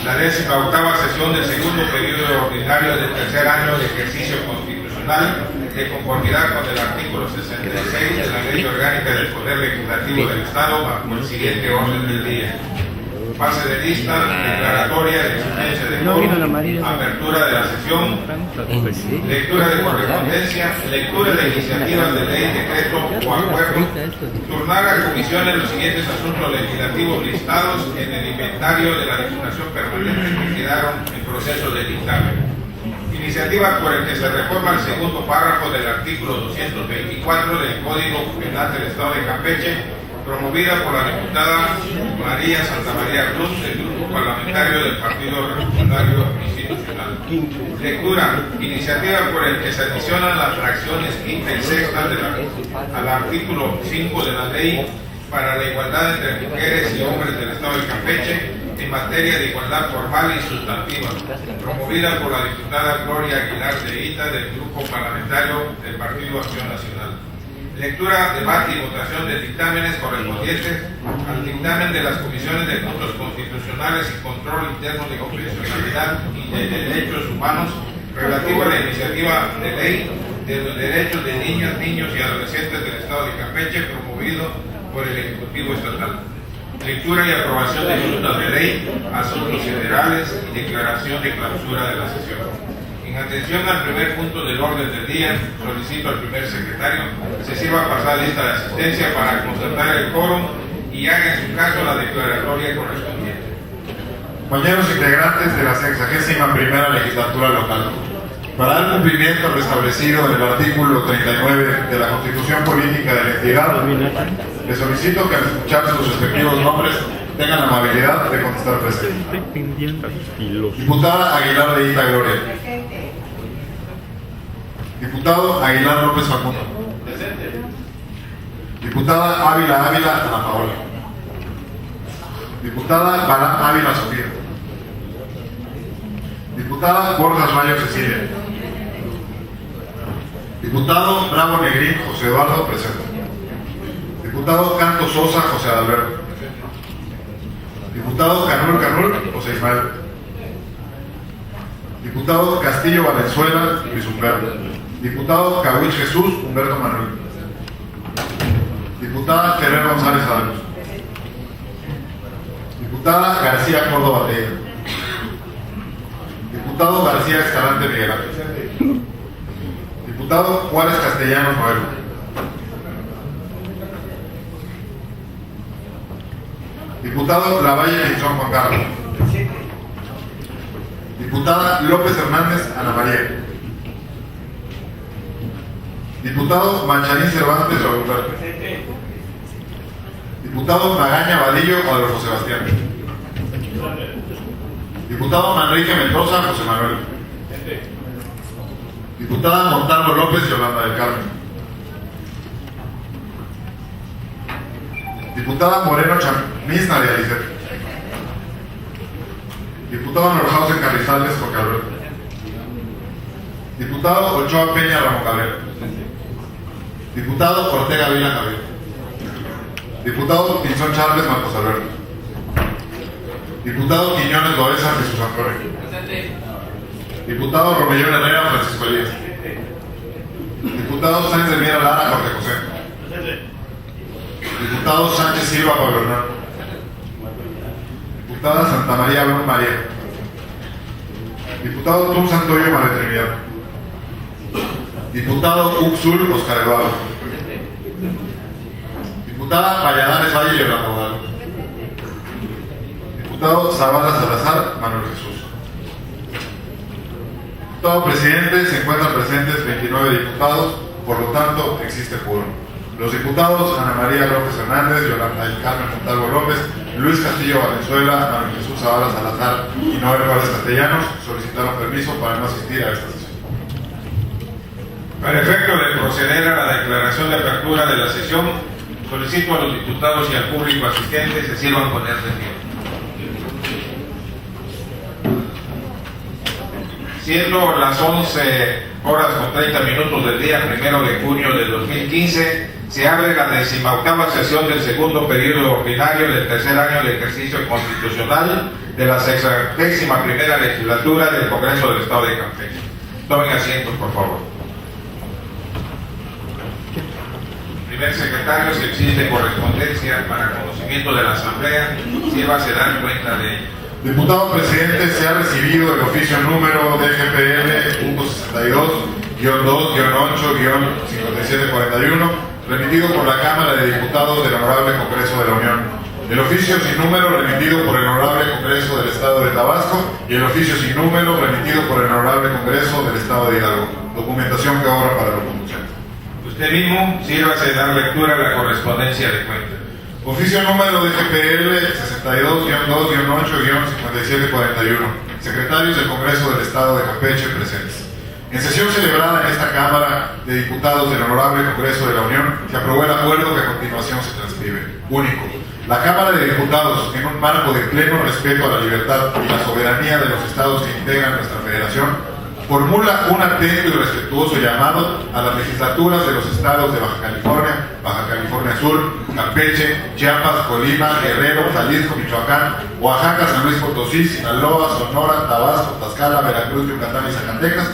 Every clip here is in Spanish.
la 18ª sesión del segundo periodo ordinario del tercer año de ejercicio constitucional, de conformidad con el artículo 66 de la Ley Orgánica del Poder Legislativo del Estado, bajo el siguiente orden del día: pase de lista, declaratoria de existencia de quórum, apertura de la sesión, lectura de correspondencia, lectura de iniciativas de ley, decreto o acuerdo, turnar a comisiones los siguientes asuntos legislativos listados en el inventario de la Diputación Permanente que quedaron en proceso de dictamen. Iniciativa por el que se reforma el segundo párrafo del artículo 224 del Código Penal del Estado de Campeche, promovida por la diputada María Santa María Cruz, del Grupo Parlamentario del Partido Revolucionario Institucional. Lectura: iniciativa por el que se adicionan las fracciones quinta y sexta al artículo 5 de la Ley para la Igualdad entre Mujeres y Hombres del Estado de Campeche en materia de igualdad formal y sustantiva, promovida por la diputada Gloria Aguilar de Ita, del Grupo Parlamentario del Partido Acción Nacional. Lectura, debate y votación de dictámenes correspondientes al dictamen de las comisiones de puntos constitucionales y control interno de constitucionalidad y de derechos humanos relativo a la iniciativa de ley de los derechos de niñas, niños y adolescentes del Estado de Campeche, promovido por el Ejecutivo Estatal. Lectura y aprobación de minutas de ley, asuntos federales y declaración de clausura de la sesión. En atención al primer punto del orden del día, solicito al primer secretario se sirva pasar lista de asistencia para constatar el quórum y haga en su caso la declaratoria correspondiente. Compañeros integrantes de la 61ª legislatura local, para dar cumplimiento al establecido en el artículo 39 de la Constitución Política de la entidad, les solicito que al escuchar sus respectivos nombres tengan la amabilidad de contestar presente. Diputada Aguilar de Ita Gloria. Diputado Aguilar López Facundo. Diputada Ávila Ana Paola. Diputada Balán Ávila Sofía. Diputada Borjas Mayo Cecilia. Diputado Bravo Negrín José Eduardo, presente. Diputado Canto Sosa José Adalberto. Diputado Canul José Ismael. Diputado Castillo Valenzuela Luis Humberto. Diputado Cahuich Jesús Humberto Manuel. Diputada Ferrer González Ábalos. Diputada García Córdoba Tella. Diputado García Escalante Miguel Ángel. Diputado Juárez Castellanos Noel. Diputado Lavalle Pinzón Juan Carlos. Diputada López Hernández Ana María. Diputado Mancharín Cervantes Raúl Humberto. Diputado Magaña Vadillo Adolfo Sebastián. Diputado Manrique Mendoza José Manuel. Diputada Montalvo López Yolanda del Carmen. Diputada Moreno Chamiz Nadia Lisset. Diputado Norhausen Carrizales Jorge Alberto. Diputado Ochoa Peña Ramón Cabrera. Diputado Ortega Vila Javier. Diputado Pinzón Charles Marcos Alberto. Diputado Quiñones Loesa Jesús Antonio. Diputado Romellón Herrera Francisco Elías. Diputado Sáenz de Miera Lara Jorge José. Diputado Sánchez Silva Pablo Hernán. Diputada Santa María Blum María. Diputado Tum Santoyo María Trinidad. Diputado Uxul Oscar Eduardo. Diputada Valladares Valle Yolanda Guadalupe. Diputado Zavala Salazar Manuel Jesús. Diputado presidente, se encuentran presentes 29 diputados, por lo tanto existe quórum. Los diputados Ana María López Hernández, Yolanda del Carmen Montalvo López, Luis Castillo Valenzuela, Manuel Jesús Zavala Salazar y Noel Juárez Castellanos solicitaron permiso para no asistir a esta sesión. Para efecto de proceder a la declaración de apertura de la sesión, solicito a los diputados y al público asistente se sirvan poner de pie. Siendo las 11 horas con 30 minutos del día 1 de junio de 2015, Se abre la 18ª sesión del segundo periodo ordinario del tercer año del ejercicio constitucional de la 61ª legislatura del Congreso del Estado de Campeche. Tomen asientos, por favor. Primer secretario, si existe correspondencia para conocimiento de la Asamblea, sírvase dar cuenta de ello. Diputado presidente, se ha recibido el oficio número DGPL .62-2-8-5741, remitido por la Cámara de Diputados del Honorable Congreso de la Unión. El oficio sin número remitido por el Honorable Congreso del Estado de Tabasco y el oficio sin número remitido por el Honorable Congreso del Estado de Hidalgo. Documentación que obra para la conducción. Usted mismo sírvase dar lectura a la correspondencia de cuenta. Oficio número DGPL 62-2-8-5741. Secretarios del Congreso del Estado de Campeche presentes. En sesión celebrada en esta Cámara de Diputados del Honorable Congreso de la Unión, se aprobó el acuerdo que a continuación se transcribe. Único. La Cámara de Diputados, en un marco de pleno respeto a la libertad y la soberanía de los estados que integran nuestra federación, formula un atento y respetuoso llamado a las legislaturas de los estados de Baja California Sur, Campeche, Chiapas, Colima, Guerrero, Jalisco, Michoacán, Oaxaca, San Luis Potosí, Sinaloa, Sonora, Tabasco, Tlaxcala, Veracruz, Yucatán y Zacatecas,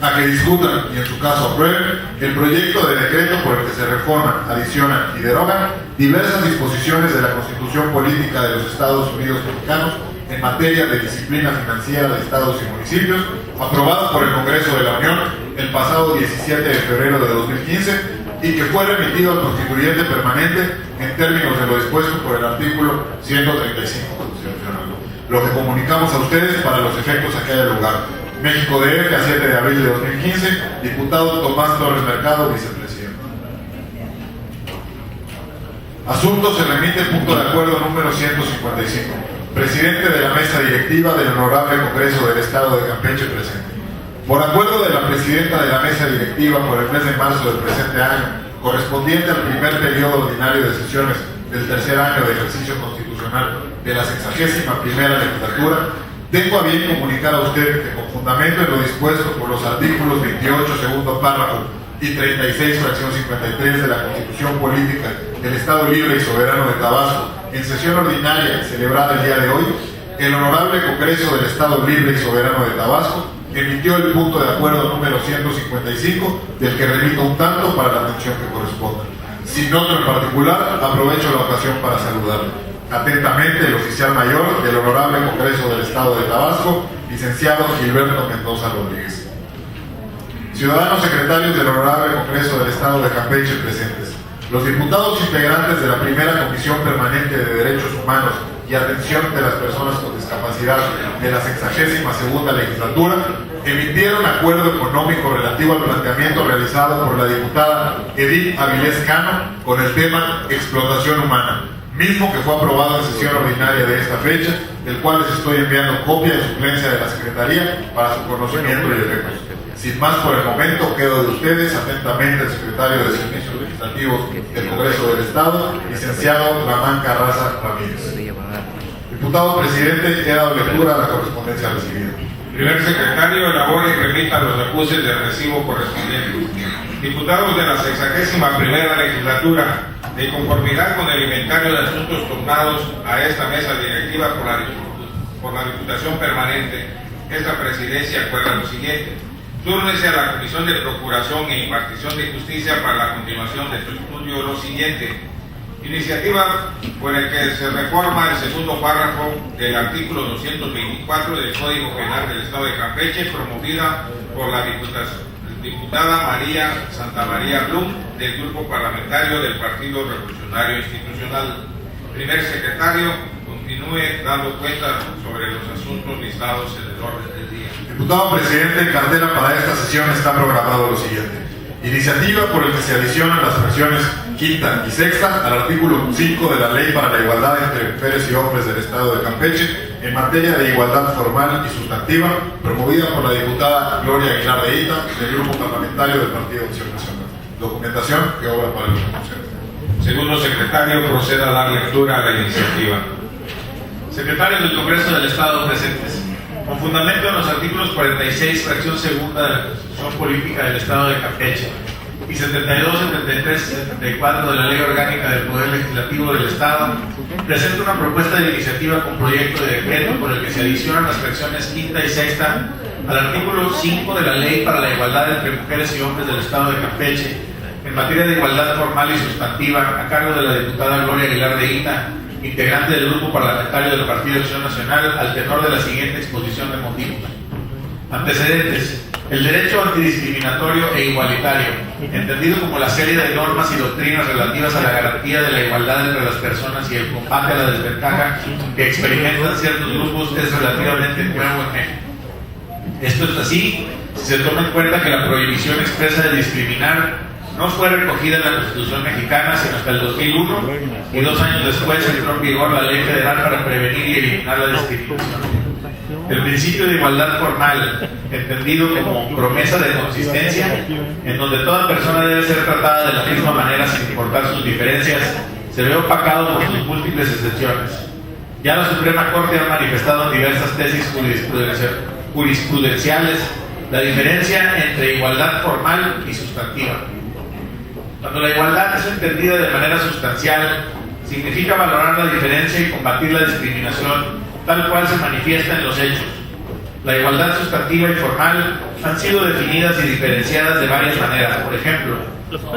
a que discutan y en su caso aprueben el proyecto de decreto por el que se reforman, adicionan y derogan diversas disposiciones de la Constitución Política de los Estados Unidos Mexicanos en materia de disciplina financiera de estados y municipios, aprobado por el Congreso de la Unión el pasado 17 de febrero de 2015 y que fue remitido al Constituyente Permanente en términos de lo dispuesto por el artículo 135 constitucional. Lo que comunicamos a ustedes para los efectos a que haya lugar. México DF, a 7 de abril de 2015, diputado Tomás Torres Mercado, vicepresidente. Asunto se remite punto de acuerdo número 155. Presidente de la mesa directiva del Honorable Congreso del Estado de Campeche presente. Por acuerdo de la presidenta de la mesa directiva por el mes de marzo del presente año, correspondiente al primer periodo ordinario de sesiones del tercer año de ejercicio constitucional de la 61ª legislatura, tengo a bien comunicar a usted que con fundamento en lo dispuesto por los artículos 28, segundo párrafo, y 36, fracción 53 de la Constitución Política del Estado Libre y Soberano de Tabasco, en sesión ordinaria celebrada el día de hoy, el Honorable Congreso del Estado Libre y Soberano de Tabasco emitió el punto de acuerdo número 155, del que remito un tanto para la atención que corresponda. Sin otro en particular, aprovecho la ocasión para saludarle. Atentamente, el oficial mayor del Honorable Congreso del Estado de Tabasco, licenciado Gilberto Mendoza Rodríguez. Ciudadanos secretarios del Honorable Congreso del Estado de Campeche presentes. Los diputados integrantes de la Primera Comisión Permanente de Derechos Humanos y Atención de las Personas con Discapacidad de la 62ª legislatura emitieron acuerdo económico relativo al planteamiento realizado por la diputada Edith Avilés Cano con el tema explotación humana, mismo que fue aprobado en sesión ordinaria de esta fecha, del cual les estoy enviando copia de suplencia de la Secretaría para su conocimiento y efectos. Sin más por el momento, quedo de ustedes atentamente el secretario de Servicios Legislativos del Congreso del Estado, licenciado Ramán Carraza Ramírez. Diputado presidente, he dado lectura a la correspondencia recibida. Primer secretario, elabora y remita los acuses de recibo correspondientes. Diputados de la 61ª legislatura, de conformidad con el inventario de asuntos tornados a esta mesa directiva por la Diputación Permanente, esta presidencia acuerda lo siguiente. Túrnese a la Comisión de Procuración e Impartición de Justicia para la continuación de su estudio lo siguiente. Iniciativa por el que se reforma el segundo párrafo del artículo 224 del Código Penal del Estado de Campeche, promovida por la diputada María Santamaría Blum, del Grupo Parlamentario del Partido Revolucionario Institucional. Primer secretario, continúe dando cuenta sobre los asuntos listados en el orden del día. Diputado presidente, en cartera para esta sesión está programado lo siguiente. Iniciativa por el que se adicionan las fracciones quinta y sexta al artículo 5 de la Ley para la Igualdad entre Mujeres y Hombres del Estado de Campeche en materia de igualdad formal y sustantiva, promovida por la diputada Gloria Aguilar de Ita, del Grupo Parlamentario del Partido Acción Nacional. Documentación que obra para el Consejo. Segundo secretario, proceda a dar lectura a la iniciativa. Secretarios del Congreso del Estado presentes. Con fundamento en los artículos 46, fracción segunda de la Constitución Política del Estado de Campeche, y 72, 73 y 74 de la Ley Orgánica del Poder Legislativo del Estado, presenta una propuesta de iniciativa con proyecto de decreto por el que se adicionan las fracciones quinta y sexta al artículo 5 de la Ley para la Igualdad entre Mujeres y Hombres del Estado de Campeche, en materia de igualdad formal y sustantiva, a cargo de la diputada Gloria Aguilar de Ita, integrante del Grupo Parlamentario del Partido Acción Nacional, al tenor de la siguiente exposición de motivos. Antecedentes. El derecho antidiscriminatorio e igualitario, entendido como la serie de normas y doctrinas relativas a la garantía de la igualdad entre las personas y el combate a la desventaja que experimentan ciertos grupos, es relativamente nuevo en México. Esto es así si se toma en cuenta que la prohibición expresa de discriminar no fue recogida en la Constitución mexicana sino hasta el 2001 y 2 años después entró en vigor la Ley Federal para prevenir y eliminar la discriminación. El principio de igualdad formal, entendido como promesa de consistencia, en donde toda persona debe ser tratada de la misma manera sin importar sus diferencias, se ve opacado por sus múltiples excepciones. Ya la Suprema Corte ha manifestado en diversas tesis jurisprudenciales la diferencia entre igualdad formal y sustantiva. Cuando la igualdad es entendida de manera sustancial, significa valorar la diferencia y combatir la discriminación tal cual se manifiesta en los hechos. La igualdad sustantiva y formal han sido definidas y diferenciadas de varias maneras. Por ejemplo,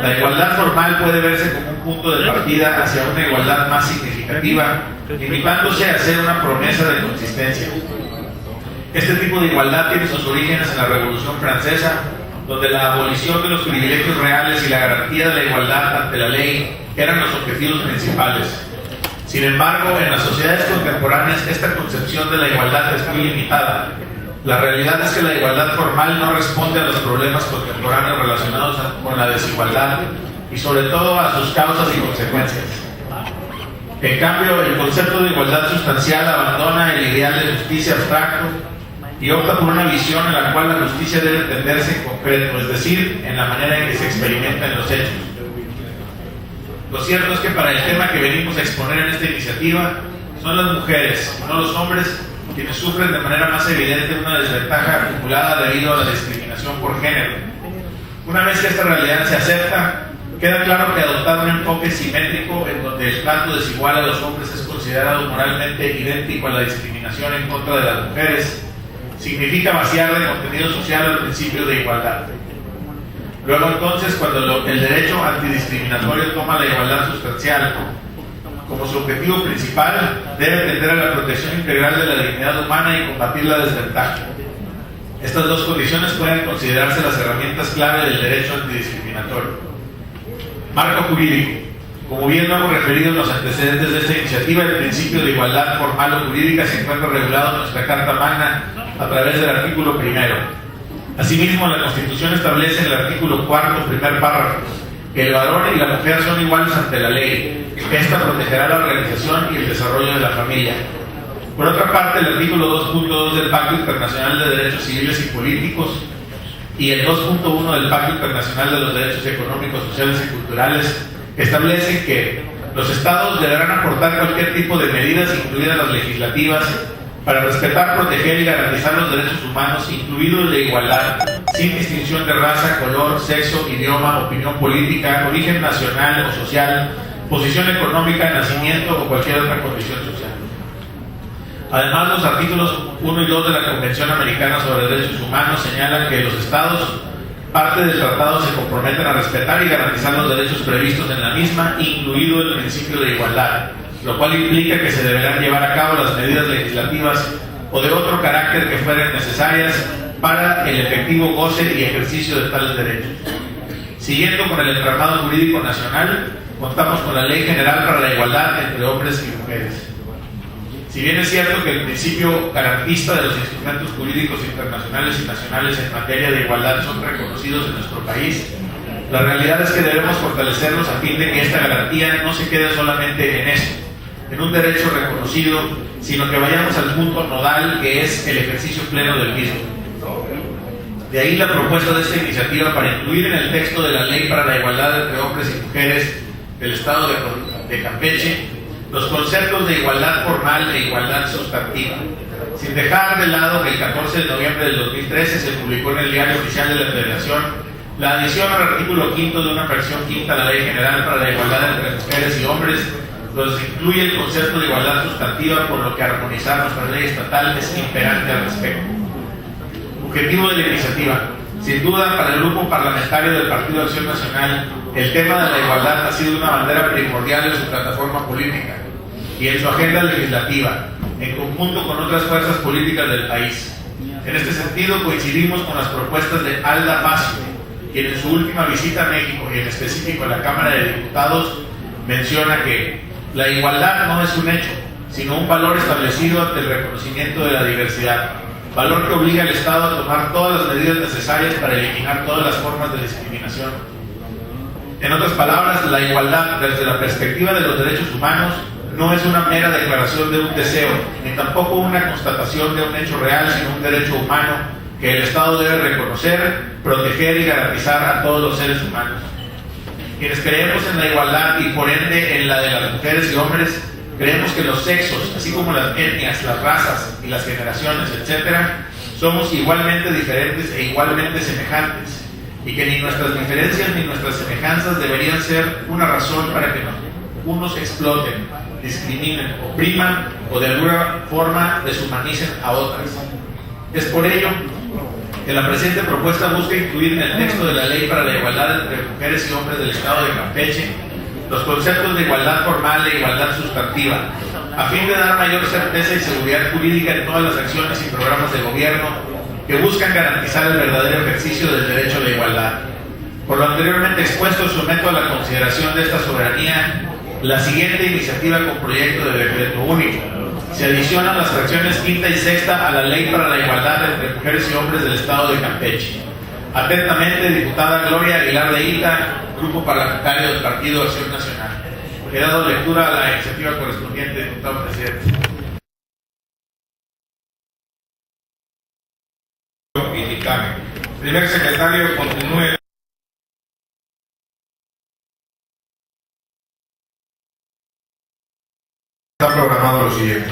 la igualdad formal puede verse como un punto de partida hacia una igualdad más significativa, limitándose a ser una promesa de consistencia. Este tipo de igualdad tiene sus orígenes en la Revolución Francesa, donde la abolición de los privilegios reales y la garantía de la igualdad ante la ley eran los objetivos principales. Sin embargo, en las sociedades contemporáneas esta concepción de la igualdad es muy limitada. La realidad es que la igualdad formal no responde a los problemas contemporáneos relacionados con la desigualdad y sobre todo a sus causas y consecuencias. En cambio, el concepto de igualdad sustancial abandona el ideal de justicia abstracto y opta por una visión en la cual la justicia debe entenderse en concreto, es decir, en la manera en que se experimenta en los hechos. Lo cierto es que para el tema que venimos a exponer en esta iniciativa, son las mujeres, no los hombres, quienes sufren de manera más evidente una desventaja acumulada debido a la discriminación por género. Una vez que esta realidad se acepta, queda claro que adoptar un enfoque simétrico en donde el trato desigual a los hombres es considerado moralmente idéntico a la discriminación en contra de las mujeres, significa vaciar de contenido social al principio de igualdad. Luego entonces, cuando el derecho antidiscriminatorio toma la igualdad sustancial como su objetivo principal, debe tender a la protección integral de la dignidad humana y combatir la desventaja. Estas dos condiciones pueden considerarse las herramientas clave del derecho antidiscriminatorio. Marco jurídico. Como bien lo hemos referido en los antecedentes de esta iniciativa, el principio de igualdad formal o jurídica se encuentra regulado en nuestra Carta Magna a través del artículo 1. Asimismo, la Constitución establece en el artículo 4, primer párrafo, que el varón y la mujer son iguales ante la ley, que ésta protegerá la organización y el desarrollo de la familia. Por otra parte, el artículo 2.2 del Pacto Internacional de Derechos Civiles y Políticos y el 2.1 del Pacto Internacional de los Derechos Económicos, Sociales y Culturales establecen que los Estados deberán aportar cualquier tipo de medidas, incluidas las legislativas, para respetar, proteger y garantizar los derechos humanos, incluido el de igualdad, sin distinción de raza, color, sexo, idioma, opinión política, origen nacional o social, posición económica, nacimiento o cualquier otra condición social. Además, los artículos 1 y 2 de la Convención Americana sobre Derechos Humanos señalan que los Estados, parte del tratado, se comprometen a respetar y garantizar los derechos previstos en la misma, incluido el principio de igualdad, lo cual implica que se deberán llevar a cabo las medidas legislativas o de otro carácter que fueren necesarias para el efectivo goce y ejercicio de tales derechos. Siguiendo con el entramado jurídico nacional, contamos con la Ley General para la Igualdad entre Hombres y Mujeres. Si bien es cierto que el principio garantista de los instrumentos jurídicos internacionales y nacionales en materia de igualdad son reconocidos en nuestro país, la realidad es que debemos fortalecerlos a fin de que esta garantía no se quede solamente en eso, en un derecho reconocido, sino que vayamos al punto nodal, que es el ejercicio pleno del mismo. De ahí la propuesta de esta iniciativa para incluir en el texto de la Ley para la Igualdad entre Hombres y Mujeres del Estado de Campeche los conceptos de igualdad formal e igualdad sustantiva, sin dejar de lado que el 14 de noviembre del 2013 se publicó en el Diario Oficial de la Federación La adición al artículo 5 de una fracción quinta a la Ley General para la Igualdad entre Mujeres y Hombres nos incluye el concepto de igualdad sustantiva, por lo que armonizar nuestra ley estatal es imperante al respecto. Objetivo de la iniciativa. Sin duda, para el grupo parlamentario del Partido de Acción Nacional, el tema de la igualdad ha sido una bandera primordial en su plataforma política y en su agenda legislativa, en conjunto con otras fuerzas políticas del país. En este sentido, coincidimos con las propuestas de Alda Macio, quien en su última visita a México y en específico a la Cámara de Diputados menciona que la igualdad no es un hecho, sino un valor establecido ante el reconocimiento de la diversidad, valor que obliga al Estado a tomar todas las medidas necesarias para eliminar todas las formas de discriminación. En otras palabras, la igualdad desde la perspectiva de los derechos humanos no es una mera declaración de un deseo, ni tampoco una constatación de un hecho real, sino un derecho humano que el Estado debe reconocer, proteger y garantizar a todos los seres humanos. Quienes creemos en la igualdad y por ende en la de las mujeres y hombres, creemos que los sexos, así como las etnias, las razas y las generaciones, etc., somos igualmente diferentes e igualmente semejantes, y que ni nuestras diferencias ni nuestras semejanzas deberían ser una razón para que unos exploten, discriminen, opriman o de alguna forma deshumanicen a otras. Es por ello que la presente propuesta busca incluir en el texto de la Ley para la Igualdad entre Mujeres y Hombres del Estado de Campeche los conceptos de igualdad formal e igualdad sustantiva, a fin de dar mayor certeza y seguridad jurídica en todas las acciones y programas de gobierno que buscan garantizar el verdadero ejercicio del derecho a la igualdad. Por lo anteriormente expuesto, someto a la consideración de esta soberanía la siguiente iniciativa con proyecto de decreto único. Se adicionan las fracciones quinta y sexta a la Ley para la Igualdad entre Mujeres y Hombres del Estado de Campeche. Atentamente, diputada Gloria Aguilar de Ita, Grupo Parlamentario del Partido de Acción Nacional. He dado lectura a la iniciativa correspondiente, diputado presidente. Y dictamen. Primer secretario, continúe. Está programado lo siguiente: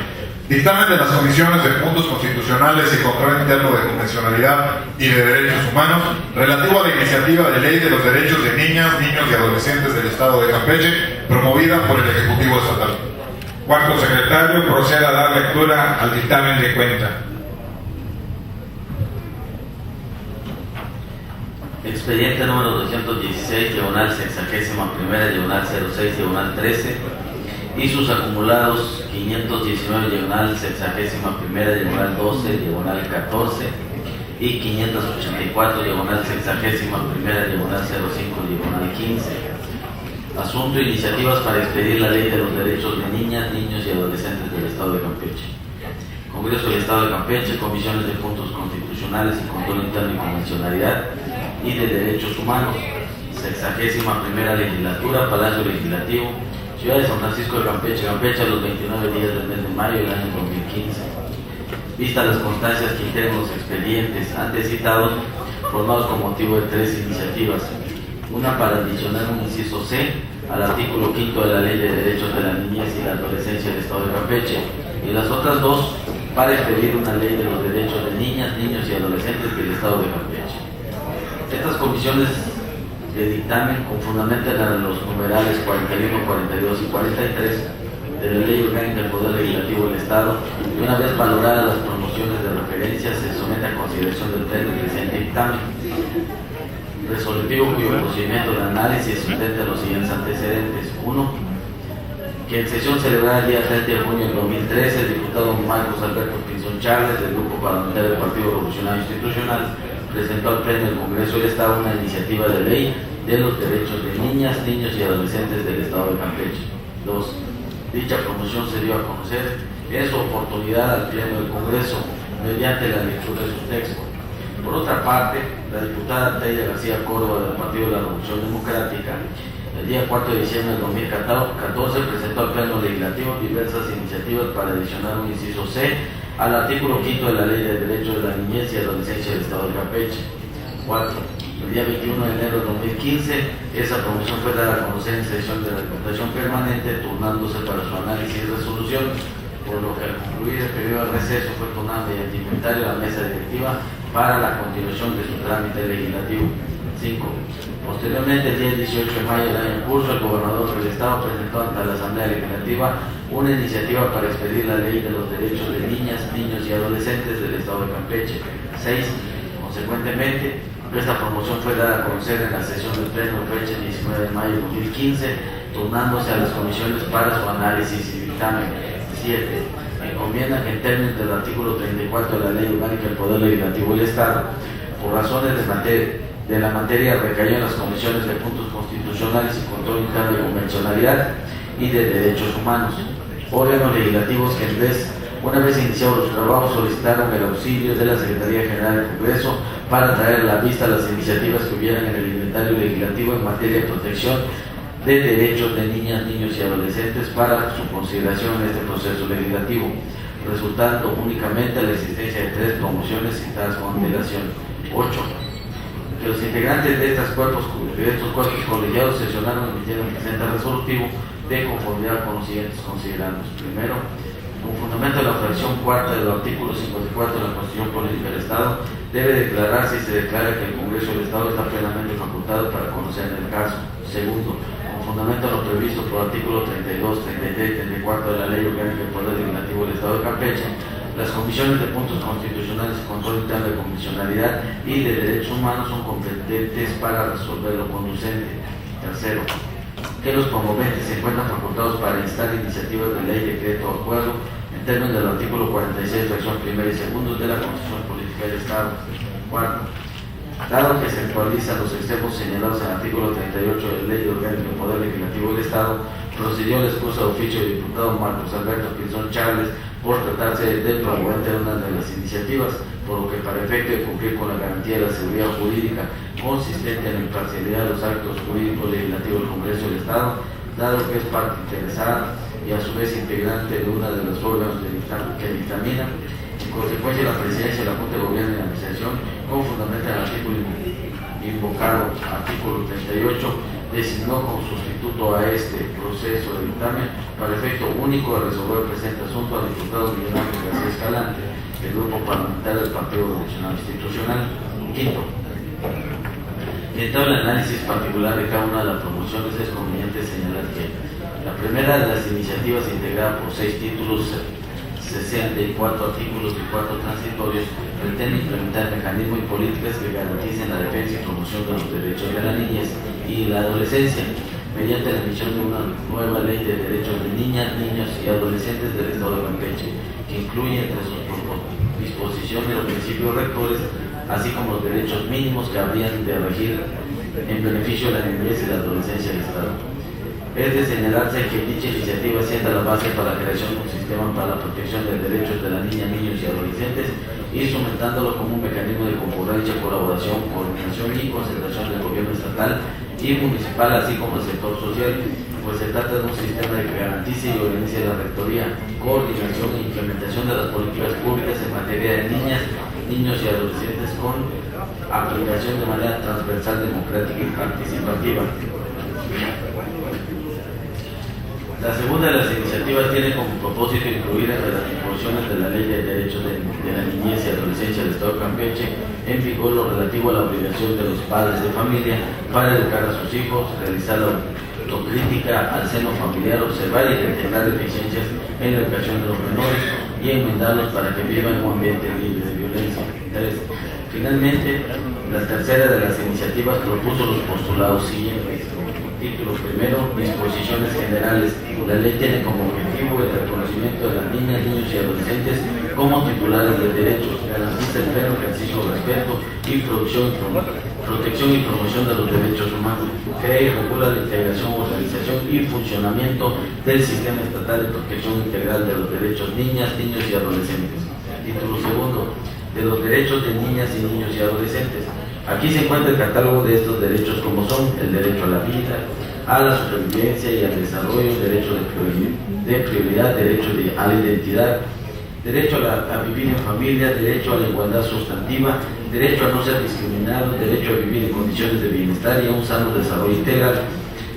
dictamen de las comisiones de puntos constitucionales y control interno de convencionalidad y de derechos humanos relativo a la iniciativa de ley de los derechos de niñas, niños y adolescentes del Estado de Campeche, promovida por el Ejecutivo Estatal. Cuarto secretario, proceda a dar lectura al dictamen de cuenta. Expediente número 216, diagonal 61ª, diagonal 06, diagonal 13, y sus acumulados 519, diagonal 61ª, diagonal 12, diagonal 14, y 584, diagonal 61ª, diagonal 05, diagonal 15. Asunto: iniciativas para expedir la Ley de los Derechos de Niñas, Niños y Adolescentes del Estado de Campeche. Congreso del Estado de Campeche, Comisiones de Puntos Constitucionales y Control Interno y Convencionalidad y de Derechos Humanos, 61ª Legislatura, Palacio Legislativo, Ciudad de San Francisco de Campeche, Campeche, a los 29 días del mes de mayo del año 2015. Vista las constancias que integran los expedientes antes citados, formados con motivo de 3 iniciativas: una para adicionar un inciso C al artículo 5 de la Ley de Derechos de la Niñez y la Adolescencia del Estado de Campeche, y las otras 2 para expedir una ley de los derechos de niñas, niños y adolescentes del Estado de Campeche. Estas comisiones de dictamen, con fundamento en los numerales 41, 42 y 43 de la Ley Orgánica del Poder Legislativo del Estado, y una vez valoradas las promociones de referencia, se somete a consideración del Pleno el presente dictamen resolutivo, cuyo procedimiento de análisis sustenta los siguientes antecedentes. 1. Que en sesión celebrada el día 30 de junio del 2013, el diputado Marcos Alberto Pinzón Charles, del Grupo Parlamentario del Partido Revolucionario Institucional, presentó al Pleno del Congreso del Estado una iniciativa de ley de los derechos de niñas, niños y adolescentes del Estado de Campeche. 2. Dicha promoción se dio a conocer en su oportunidad al Pleno del Congreso mediante la lectura de sus textos. Por otra parte, la diputada Teya García Córdoba del Partido de la Revolución Democrática, el día 4 de diciembre de 2014, presentó al Pleno Legislativo diversas iniciativas para adicionar un inciso C al artículo 5 de la Ley de Derechos de la Niñez y Adolescencia del Estado de Campeche. 4. El día 21 de enero de 2015, esa promoción fue dada a conocer en sesión de la Diputación Permanente, turnándose para su análisis y resolución, por lo que al concluir el periodo de receso fue turnado mediante inventario a la mesa directiva para la continuación de su trámite legislativo. 5. Posteriormente, el día 18 de mayo del año en curso, el gobernador del Estado presentó ante la Asamblea Legislativa una iniciativa para expedir la Ley de los Derechos de Niñas, Niños y Adolescentes del Estado de Campeche. 6. Consecuentemente, esta promoción fue dada a conocer en la sesión del Pleno de fecha 19 de mayo de 2015, turnándose a las comisiones para su análisis y dictamen. 7. Encomienda que en términos del artículo 34 de la Ley Orgánica del Poder Legislativo del Estado, por razones de la materia recayó en las comisiones de puntos constitucionales y control interno de convencionalidad y de derechos humanos, órganos legislativos que una vez iniciados los trabajos solicitaron el auxilio de la Secretaría General del Congreso para traer a la vista las iniciativas que hubieran en el inventario legislativo en materia de protección de derechos de niñas, niños y adolescentes para su consideración en este proceso legislativo, resultando únicamente la existencia de 3 promociones citadas con antelación. 8. Que los integrantes de estos cuerpos colegiados sesionaron emitieron el presente resolutivo de conformidad con los siguientes considerandos. Primero, con fundamento de la fracción cuarta del artículo 54 de la Constitución Política del Estado, debe declararse y se declara que el Congreso del Estado está plenamente facultado para conocer el caso. Segundo, con fundamento en lo previsto por artículo 32, 33 y 34 de la Ley Orgánica del Poder Legislativo del Estado de Campeche, las comisiones de puntos constitucionales y control interno de convencionalidad y de derechos humanos son competentes para resolver lo conducente. Tercero, que los promoventes se encuentran facultados para instar iniciativas de ley, decreto o acuerdo en términos del artículo 46, fracción primera y segunda de la Constitución Política del Estado. Cuarto, dado que se actualizan los extremos señalados en el artículo 38 de la Ley Orgánica del Poder Legislativo del Estado, procedió la excusa de oficio del diputado Marcos Alberto Pinzón Chávez por tratarse de promovente de una de las iniciativas, por lo que para efecto de cumplir con la garantía de la seguridad jurídica consistente en la imparcialidad de los actos jurídicos legislativos del Congreso del Estado, dado que es parte interesada y a su vez integrante de una de los órganos que dictamina, en consecuencia la Presidencia de la Junta de Gobierno y Administración, con fundamento en el artículo invocado, artículo 38, designó como sustituto a este proceso de dictamen para efecto único de resolver el presente asunto al diputado Miguel Ángel García Escalante, del Grupo Parlamentario del Partido Revolucionario Institucional. Quinto, dentro del análisis particular de cada una de las promociones es conveniente señalar que la primera de las iniciativas, integrada por 6 títulos, 64 artículos y 4 transitorios, pretende implementar mecanismos y políticas que garanticen la defensa y promoción de los derechos de la niñez y la adolescencia, mediante la emisión de una nueva ley de derechos de niñas, niños y adolescentes del Estado de Campeche, que incluye entre sus disposiciones los principios rectores, así como los derechos mínimos que habrían de regir en beneficio de la niñez y la adolescencia del Estado. Es de señalarse que dicha iniciativa sienta la base para la creación de un sistema para la protección de derechos de las niñas, niños y adolescentes, instrumentándolo como un mecanismo de concurrencia, colaboración, coordinación y concentración del gobierno estatal y municipal, así como el sector social, pues se trata de un sistema que garantice y organice la rectoría, coordinación e implementación de las políticas públicas en materia de niñas, niños y adolescentes con aplicación de manera transversal, democrática y participativa. La segunda de las iniciativas tiene como propósito incluir entre las disposiciones de la Ley de Derechos de la Niñez y Adolescencia del Estado de Campeche en vigor lo relativo a la obligación de los padres de familia para educar a sus hijos, realizar la autocrítica al seno familiar, observar y detectar deficiencias en la educación de los menores y enmendarlos para que vivan en un ambiente libre de violencia. 3. Finalmente, la tercera de las iniciativas propuso los postulados siguientes. Título primero, disposiciones generales. La ley tiene como objetivo el reconocimiento de las niñas, niños y adolescentes como titulares de derechos, garantiza el pleno ejercicio, respeto y protección y promoción de los derechos humanos, crea y regula la integración, organización y funcionamiento del sistema estatal de protección integral de los derechos niñas, niños y adolescentes. Título segundo, de los derechos de niñas y niños y adolescentes. Aquí se encuentra el catálogo de estos derechos, como son el derecho a la vida, a la supervivencia y al desarrollo, derecho de prioridad, derecho a la identidad, derecho a vivir en familia, derecho a la igualdad sustantiva, derecho a no ser discriminado, derecho a vivir en condiciones de bienestar y a un sano desarrollo integral,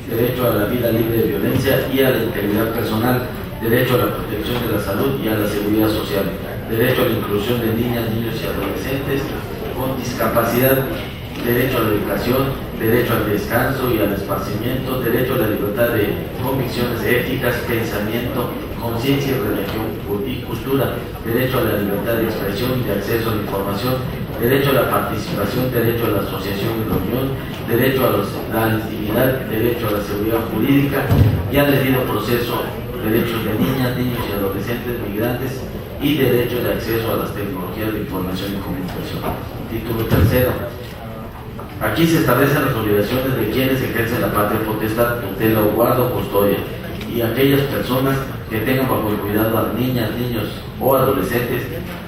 derecho a la vida libre de violencia y a la integridad personal, derecho a la protección de la salud y a la seguridad social, derecho a la inclusión de niñas, niños y adolescentes, con discapacidad, derecho a la educación, derecho al descanso y al esparcimiento, derecho a la libertad de convicciones éticas, pensamiento, conciencia y religión y cultura, derecho a la libertad de expresión y de acceso a la información, derecho a la participación, derecho a la asociación y reunión, derecho a la intimidad, derecho a la seguridad jurídica y al debido proceso, derechos de niñas, niños y adolescentes migrantes y derecho de acceso a las tecnologías de información y comunicación. Título tercero. Aquí se establecen las obligaciones de quienes ejercen la patria potestad, tutela o guarda o custodia, y aquellas personas que tengan bajo el cuidado a niñas, niños o adolescentes,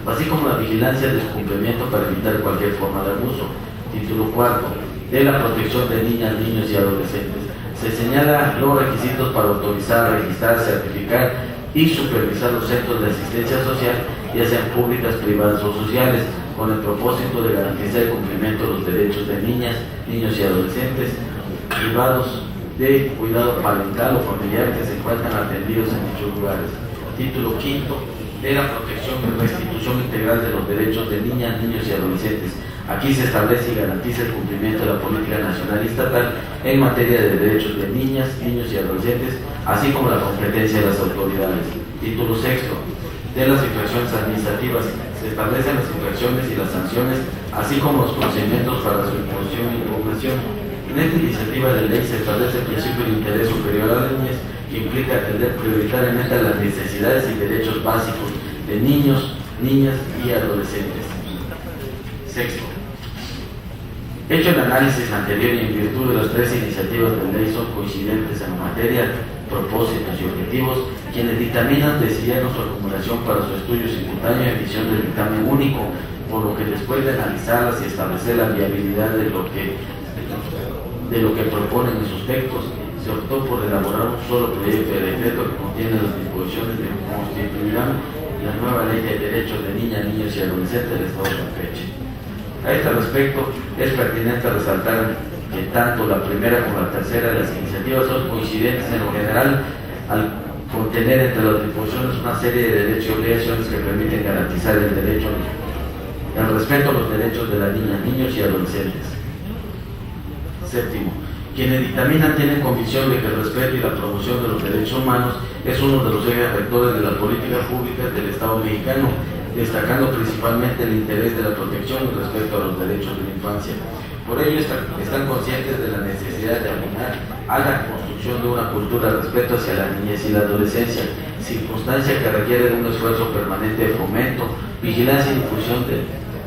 así como la vigilancia del cumplimiento para evitar cualquier forma de abuso. Título cuarto. De la protección de niñas, niños y adolescentes. Se señalan los requisitos para autorizar, registrar, certificar y supervisar los centros de asistencia social, ya sean públicas, privadas o sociales, con el propósito de garantizar el cumplimiento de los derechos de niñas, niños y adolescentes privados de cuidado parental o familiar que se encuentran atendidos en dichos lugares. Título quinto. De la protección y restitución integral de los derechos de niñas, niños y adolescentes. Aquí se establece y garantiza el cumplimiento de la política nacional y estatal en materia de derechos de niñas, niños y adolescentes, así como la competencia de las autoridades. Título sexto. De las infracciones administrativas. Se establecen las infracciones y las sanciones, así como los procedimientos para su imposición e impugnación. En esta iniciativa de ley se establece el principio de interés superior a las niñas, que implica atender prioritariamente a las necesidades y derechos básicos de niños, niñas y adolescentes. Sexto. Hecho el análisis anterior y en virtud de las tres iniciativas de ley son coincidentes en materia, propósitos y objetivos, quienes dictaminan decidieron su acumulación para su estudio simultáneo y emisión del dictamen único, por lo que después de analizarlas y establecer la viabilidad de lo que proponen en sus textos, se optó por elaborar un solo proyecto de decreto que contiene las disposiciones que constituirán la nueva ley de derechos de niñas, niños y adolescentes del Estado de Campeche. A este respecto, es pertinente resaltar que tanto la primera como la tercera de las iniciativas son coincidentes en lo general al contener entre las disposiciones una serie de derechos y obligaciones que permiten garantizar el respeto a los derechos de las niñas, niños y adolescentes. Séptimo. Quienes dictaminan tienen convicción de que el respeto y la promoción de los derechos humanos es uno de los ejes rectores de las políticas públicas del Estado mexicano, destacando principalmente el interés de la protección y respeto a los derechos de la infancia. Por ello están conscientes de la necesidad de abonar a la construcción de una cultura de respeto hacia la niñez y la adolescencia, circunstancia que requiere de un esfuerzo permanente de fomento, vigilancia y difusión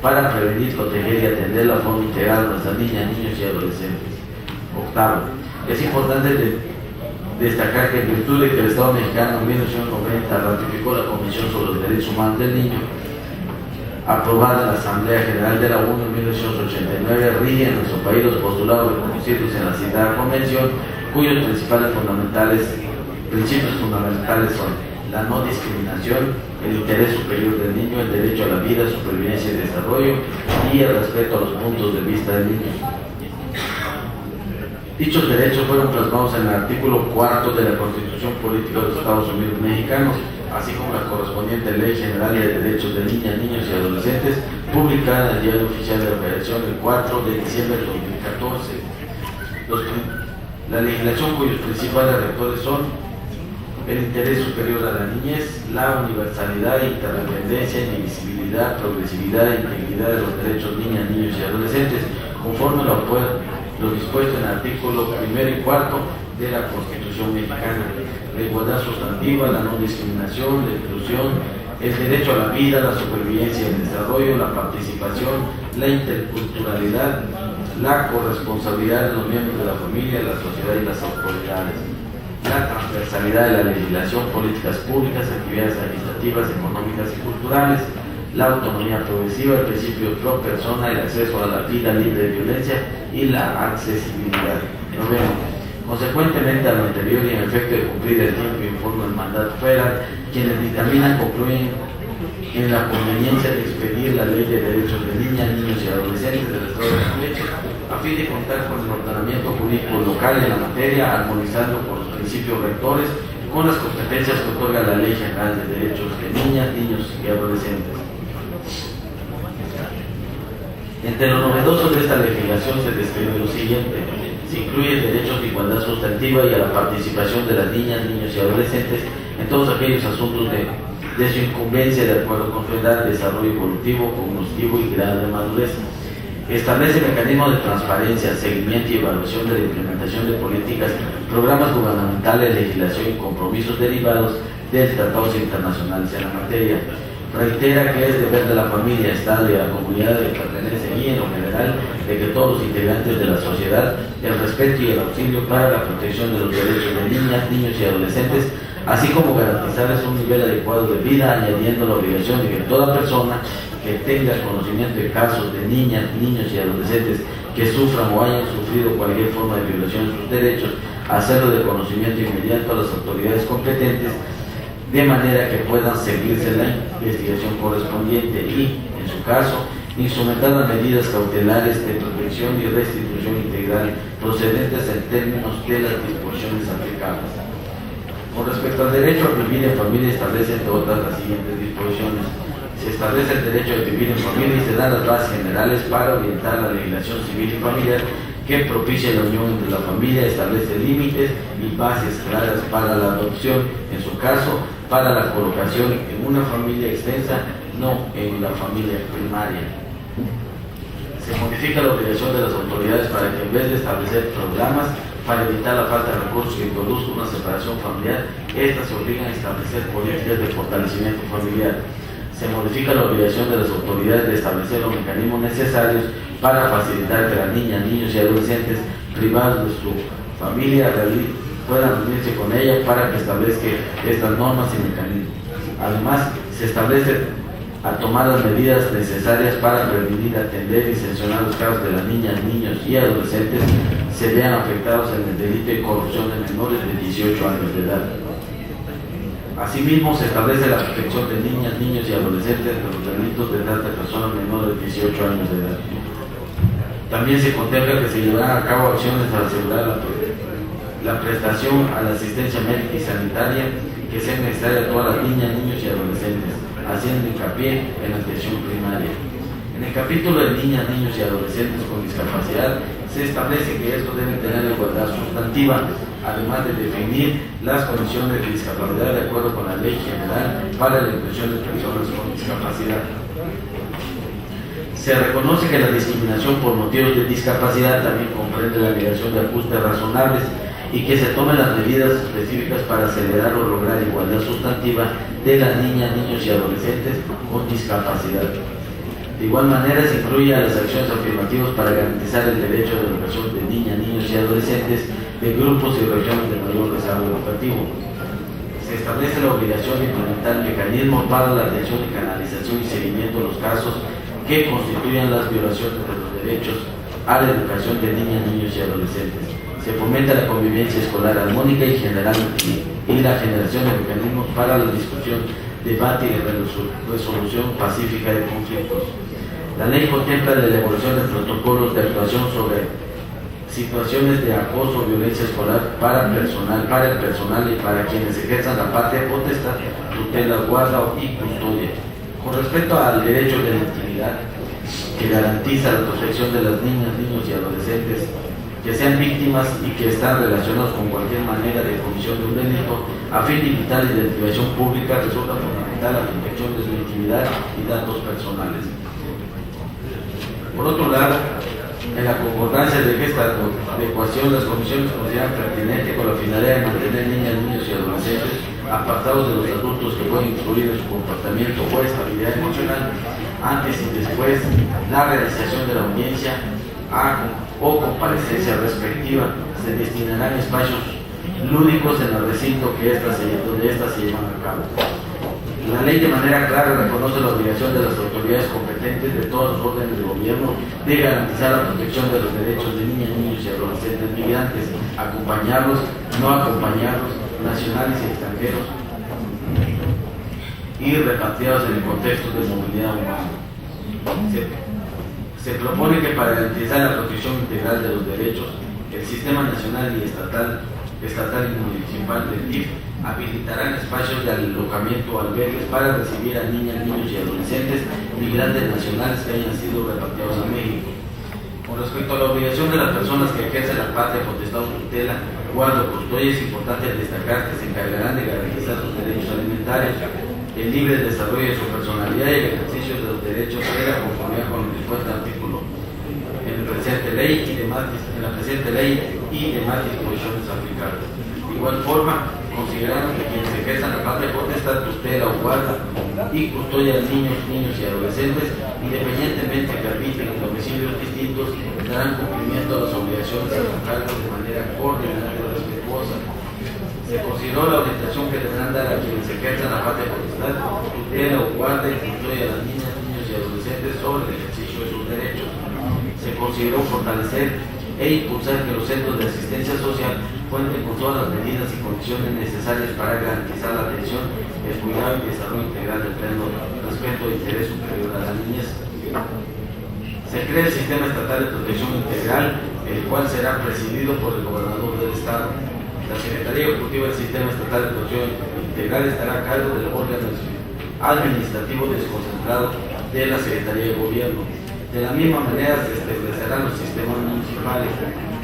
para prevenir, proteger y atender la forma integral a nuestras niñas, niños y adolescentes. Octavo, es importante destacar que en virtud de que el Estado mexicano en 1990 ratificó la Convención sobre los Derechos Humanos del Niño, aprobada en la Asamblea General de la ONU en 1989, rige en nuestro país los postulados reconocidos en la citada convención, cuyos principios fundamentales son la no discriminación, el interés superior del niño, el derecho a la vida, supervivencia y desarrollo y el respeto a los puntos de vista del niño. Dichos derechos fueron plasmados en el artículo 4 de la Constitución Política de los Estados Unidos Mexicanos, así como la correspondiente Ley General de Derechos de Niñas, Niños y Adolescentes, publicada en el Diario Oficial de la Federación el 4 de diciembre de 2014. La legislación cuyos principales rectores son el interés superior a la niñez, la universalidad, interdependencia, indivisibilidad, progresividad e integridad de los derechos de niñas, niños y adolescentes, conforme lo dispuesto en el artículo 1 y 4 de la Constitución mexicana, la igualdad sustantiva, la no discriminación, la inclusión, el derecho a la vida, la supervivencia y el desarrollo, la participación, la interculturalidad, la corresponsabilidad de los miembros de la familia, la sociedad y las autoridades, la transversalidad de la legislación, políticas públicas, actividades administrativas, económicas y culturales, la autonomía progresiva, el principio de pro persona, el acceso a la vida libre de violencia y la accesibilidad. Noveno. Consecuentemente a lo anterior y en efecto de cumplir el tiempo y informe del mandato federal, quienes dictaminan concluyen en la conveniencia de expedir la Ley de Derechos de Niñas, Niños y Adolescentes del Estado de Campeche, a fin de contar con el ordenamiento jurídico local en la materia, armonizando con los principios rectores con las competencias que otorga la Ley General de Derechos de Niñas, Niños y Adolescentes. Entre lo novedoso de esta legislación se describe lo siguiente: se incluye el derecho de igualdad sustantiva y a la participación de las niñas, niños y adolescentes en todos aquellos asuntos de su incumbencia de acuerdo con su edad, desarrollo evolutivo, cognitivo y grado de madurez. Establece mecanismos de transparencia, seguimiento y evaluación de la implementación de políticas, programas gubernamentales, legislación y compromisos derivados de tratados internacionales en la materia. Reitera que es deber de la familia, Estado y de la comunidad de que pertenece y en lo general de que todos los integrantes de la sociedad el respeto y el auxilio para la protección de los derechos de niñas, niños y adolescentes, así como garantizarles un nivel adecuado de vida, añadiendo la obligación de que toda persona que tenga conocimiento de casos de niñas, niños y adolescentes que sufran o hayan sufrido cualquier forma de violación de sus derechos, hacerlo de conocimiento inmediato a las autoridades competentes, de manera que puedan seguirse la investigación correspondiente y, en su caso, instrumentar las medidas cautelares de protección y restitución integral procedentes en términos de las disposiciones aplicables. Con respecto al derecho a vivir en familia, establece entre otras las siguientes disposiciones. Se establece el derecho a vivir en familia y se dan las bases generales para orientar la legislación civil y familiar que propicia la unión entre la familia, establece límites y bases claras para la adopción, en su caso, para la colocación en una familia extensa, no en la familia primaria. Se modifica la obligación de las autoridades para que en vez de establecer programas para evitar la falta de recursos que introduzca una separación familiar, estas se obligan a establecer políticas de fortalecimiento familiar. Se modifica la obligación de las autoridades de establecer los mecanismos necesarios para facilitar que las niñas, niños y adolescentes privados de su familia puedan reunirse con ella para que establezca estas normas y mecanismos. Además, se establece a tomar las medidas necesarias para prevenir, atender y sancionar los casos de las niñas, niños y adolescentes se vean afectados en el delito de corrupción de menores de 18 años de edad. Asimismo, se establece la protección de niñas, niños y adolescentes de los delitos de trata de personas menores de 18 años de edad. También se contempla que se llevarán a cabo acciones para asegurar la prestación a la asistencia médica y sanitaria que sea necesaria a todas las niñas, niños y adolescentes, haciendo hincapié en la atención primaria. En el capítulo de niñas, niños y adolescentes con discapacidad se establece que estos deben tener igualdad sustantiva, además de definir las condiciones de discapacidad de acuerdo con la Ley General para la Inclusión de Personas con Discapacidad. Se reconoce que la discriminación por motivos de discapacidad también comprende la obligación de ajustes razonables y que se tomen las medidas específicas para acelerar o lograr igualdad sustantiva de las niñas, niños y adolescentes con discapacidad. De igual manera, se incluye a las acciones afirmativas para garantizar el derecho de educación de niñas, niños y adolescentes de grupos y regiones de mayor desarrollo educativo. Se establece la obligación de implementar mecanismos para la atención y canalización y seguimiento de los casos que constituyan las violaciones de los derechos a la educación de niñas, niños y adolescentes. Se fomenta la convivencia escolar armónica y la generación de mecanismos para la discusión, debate y resolución pacífica de conflictos. La ley contempla la elaboración de protocolos de actuación sobre situaciones de acoso o violencia escolar para el personal y para quienes ejerzan la patria potestad, tutela, guarda y custodia. Con respecto al derecho de la intimidad, que garantiza la protección de las niñas, niños y adolescentes que sean víctimas y que están relacionados con cualquier manera de comisión de un delito, a fin de evitar la identificación pública, resulta fundamental la protección de su intimidad y datos personales. Por otro lado, en la concordancia de que esta adecuación las comisiones consideran pertinente con la finalidad de mantener niñas, niños y adolescentes apartados de los adultos que pueden influir en su comportamiento o estabilidad emocional, antes y después la realización de la audiencia o comparecencia respectiva. Se destinarán espacios lúdicos en el recinto donde estas se llevan a cabo. La ley de manera clara reconoce la obligación de las autoridades competentes de todos los órdenes del gobierno de garantizar la protección de los derechos de niñas, niños y adolescentes migrantes, acompañarlos, no acompañarlos, nacionales y extranjeros y repatriados en el contexto de movilidad humana. Se propone que para garantizar la protección integral de los derechos, el sistema nacional y estatal y municipal del DIF habilitarán espacios de alojamiento o albergues para recibir a niñas, niños y adolescentes migrantes nacionales que hayan sido repatriados a México. Con respecto a la obligación de las personas que ejercen la patria potestad o tutela, guarda o custodia, es importante destacar que se encargarán de garantizar sus derechos alimentarios, el libre desarrollo de su personalidad y el ejercicio de los derechos de la conformidad con el dispuesto artículo en la presente ley y demás disposiciones aplicables. De igual forma, considerando que quienes ejerzan la patria potestad, tutela o guarda y custodia de niños y adolescentes, independientemente que habiten en domicilios distintos, darán cumplimiento a las obligaciones a su cargo de manera coordinada y respetuosa. Se consideró la orientación que deberán dar a quienes ejerzan la patria potestad, tutela o guarda y custodia de las niñas, niños y adolescentes sobre el ejercicio de sus derechos. Se consideró fortalecer e impulsar que los centros de asistencia social cuenten con todas las medidas y condiciones necesarias para garantizar la atención, el cuidado y desarrollo integral del pleno respeto e interés superior a la niñez. Se crea el Sistema Estatal de Protección Integral, el cual será presidido por el gobernador del Estado. La Secretaría Ejecutiva del Sistema Estatal de Protección Integral estará a cargo del órgano administrativo desconcentrado de la Secretaría de Gobierno. De la misma manera se establecerán los sistemas municipales.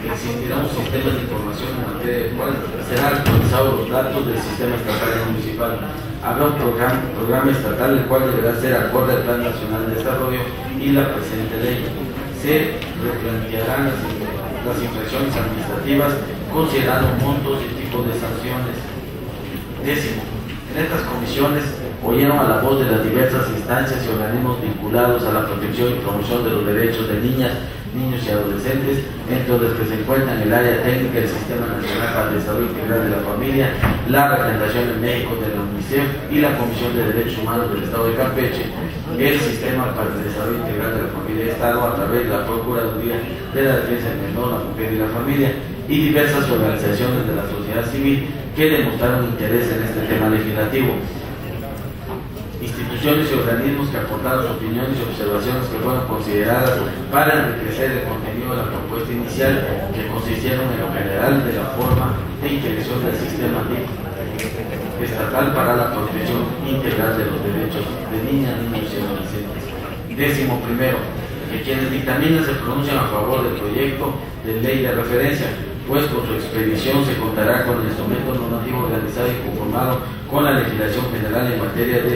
Existirá un sistema de información en materia del cual serán actualizados los datos del sistema estatal y municipal. Habrá un programa estatal el cual deberá ser acorde al Plan Nacional de Desarrollo y la presente ley. Se replantearán las infracciones administrativas considerando montos y tipos de sanciones. 10. En estas comisiones oyeron a la voz de las diversas instancias y organismos vinculados a la protección y promoción de los derechos de niñas, niños y adolescentes, entre los que se encuentran el área técnica del Sistema Nacional para el Desarrollo Integral de la Familia, la representación en México de la UNICEF y la Comisión de Derechos Humanos del Estado de Campeche, el Sistema para el Desarrollo Integral de la Familia y Estado a través de la Procuraduría de la Defensa del Menor, la Mujer y la Familia, y diversas organizaciones de la sociedad civil que demostraron interés en este tema legislativo. Instituciones y organismos que aportaron sus opiniones y observaciones que fueron consideradas para enriquecer el contenido de la propuesta inicial, que consistieron en lo general de la forma de integración del sistema estatal para la protección integral de los derechos de niñas, niños y adolescentes. 11. Que quienes dictaminen se pronuncian a favor del proyecto de ley de referencia, pues con su expedición se contará con el instrumento normativo organizado y conformado con la legislación general en materia de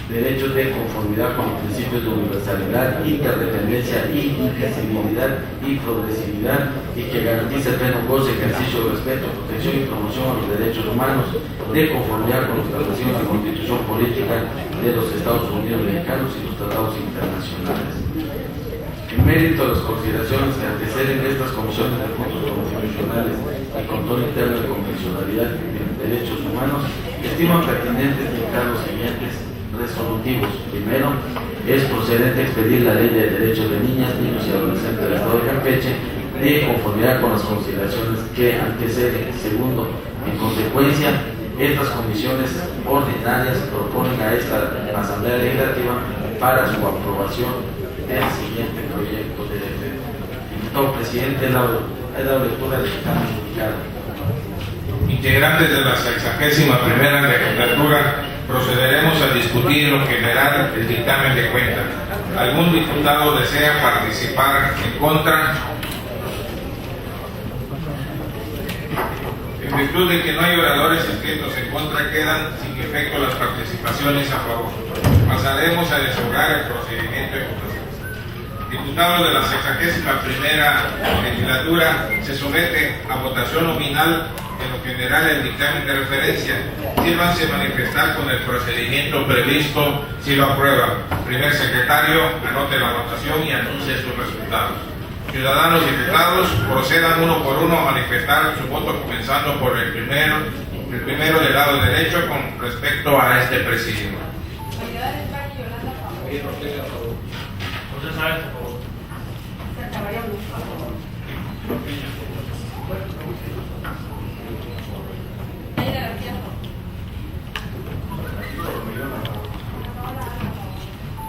derechos de conformidad con los principios de universalidad, interdependencia, indivisibilidad y progresividad, y que garantice el pleno goce, ejercicio, respeto, protección y promoción a los derechos humanos, de conformidad con los tratados de la Constitución Política de los Estados Unidos Mexicanos y los tratados internacionales. En mérito a las consideraciones que anteceden estas comisiones de puntos constitucionales y control interno de convencionalidad y derechos humanos, estiman pertinentes dictar los siguientes resolutivos. Primero, es procedente expedir la Ley de Derechos de Niñas, Niños y Adolescentes del Estado de Campeche de conformidad con las consideraciones que anteceden. Segundo, en consecuencia, estas comisiones ordinarias proponen a esta Asamblea Legislativa para su aprobación el siguiente proyecto de decreto. Diputado presidente, es la lectura del dictamen indicado. Integrantes de la 61ª legislatura, procederemos a discutir en lo general el dictamen de cuentas. ¿Algún diputado desea participar en contra? En virtud de que no hay oradores inscritos en contra, quedan sin efecto las participaciones a favor. Pasaremos a desahogar el procedimiento de votación. Diputados de la 61ª legislatura, se somete a votación nominal en lo general el dictamen de referencia. Sírvanse manifestar con el procedimiento previsto si lo aprueba. Primer secretario, anote la votación y anuncie sus resultados. Ciudadanos diputados, procedan uno por uno a manifestar su voto, comenzando por el primero del lado derecho con respecto a este presidio.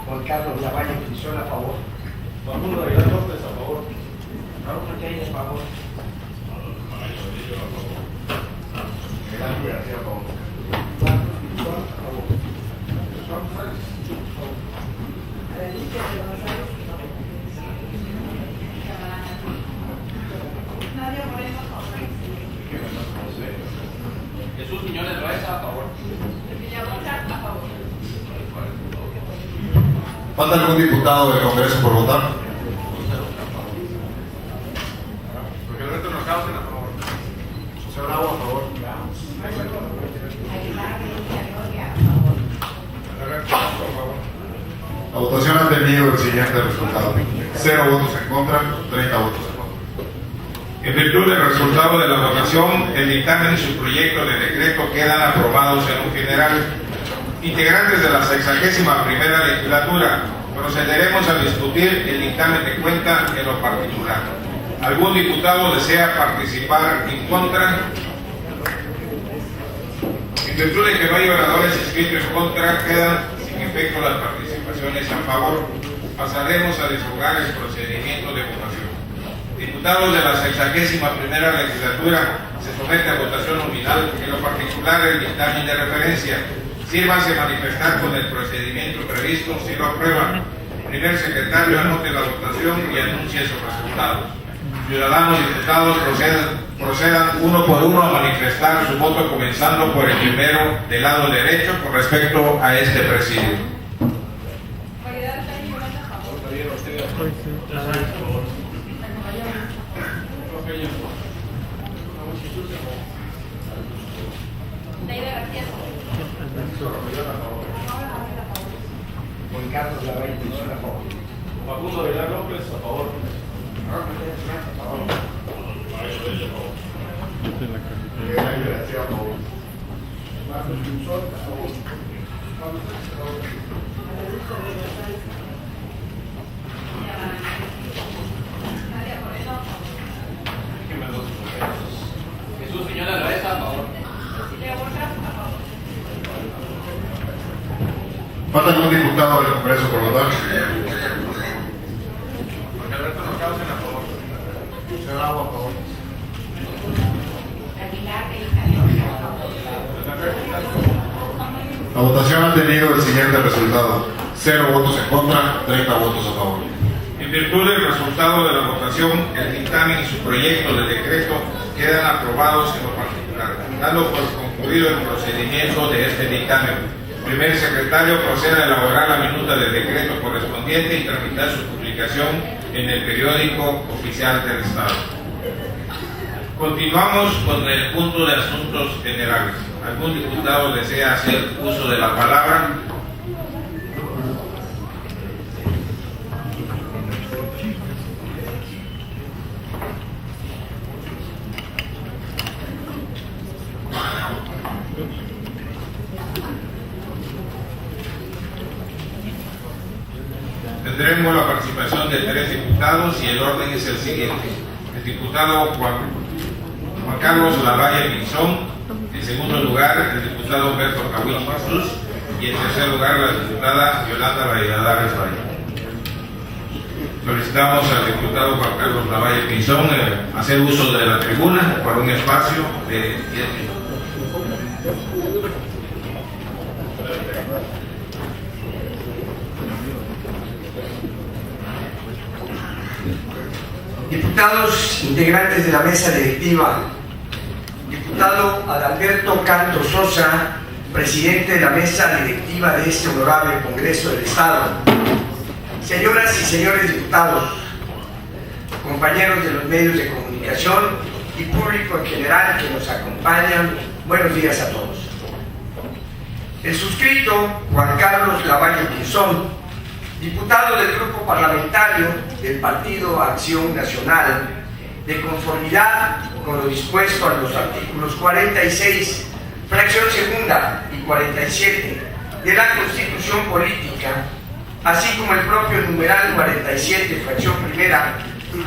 Juan Carlos Lavalle Pinzón a favor. Facundo Aguilar López a favor. Raúl Martínez a favor. Jesús Quiñones Loaiza, a favor. ¿Falta algún diputado del Congreso por votar? Porque el resto nos causen a favor. José Bravo, a favor. La votación ha tenido el siguiente resultado: 0 votos en contra, 30 votos a favor. En virtud del resultado de la votación, el dictamen y su proyecto de decreto quedan aprobados en un general. Integrantes de la 61ª legislatura, procederemos a discutir el dictamen de cuenta en lo particular. ¿Algún diputado desea participar en contra? En virtud de que no hay oradores inscritos en contra, quedan sin efecto las participaciones a favor. Pasaremos a desarrollar el procedimiento de votación. Diputados de la 61ª legislatura, se somete a votación nominal, en lo particular el dictamen de referencia. Sírvase manifestar con el procedimiento previsto. Si lo aprueban, primer secretario anote la votación y anuncie sus resultados. Ciudadanos diputados procedan uno por uno a manifestar su voto, comenzando por el primero del lado derecho con respecto a este presidio. Juan Carlos Lavalle Pinzón, a favor. Facundo Aguilar López, a favor. Jesús Quiñones Loaiza, a favor. ¿Falta algún diputado del Congreso por votar? Porque el resto nos causen a favor. José Bravo, a favor. La votación ha tenido el siguiente resultado: 0 votos en contra, 30 votos a favor. En virtud del resultado de la votación, el dictamen y su proyecto de decreto quedan aprobados en lo particular, dando por concluido el procedimiento de este dictamen. Primer secretario procede a elaborar la minuta del decreto correspondiente y tramitar su publicación en el periódico oficial del Estado. Continuamos con el punto de asuntos generales. ¿Algún diputado desea hacer uso de la palabra? Tendremos la participación de 3 diputados y el orden es el siguiente. El diputado Juan Carlos Lavalle Pinzón, en segundo lugar el diputado Humberto Cahuil Jesús y en tercer lugar la diputada Yolanda Valladares Valle. Solicitamos al diputado Juan Carlos Lavalle Pinzón hacer uso de la tribuna por un espacio de 10 minutos. Diputados integrantes de la mesa directiva, diputado Adalberto Canto Sosa, presidente de la mesa directiva de este honorable Congreso del Estado, señoras y señores diputados, compañeros de los medios de comunicación y público en general que nos acompañan, buenos días a todos. El suscrito Juan Carlos Lavalle Pinzón, diputado del grupo parlamentario del Partido Acción Nacional, de conformidad con lo dispuesto en los artículos 46, fracción segunda y 47 de la Constitución Política, así como el propio numeral 47, fracción primera,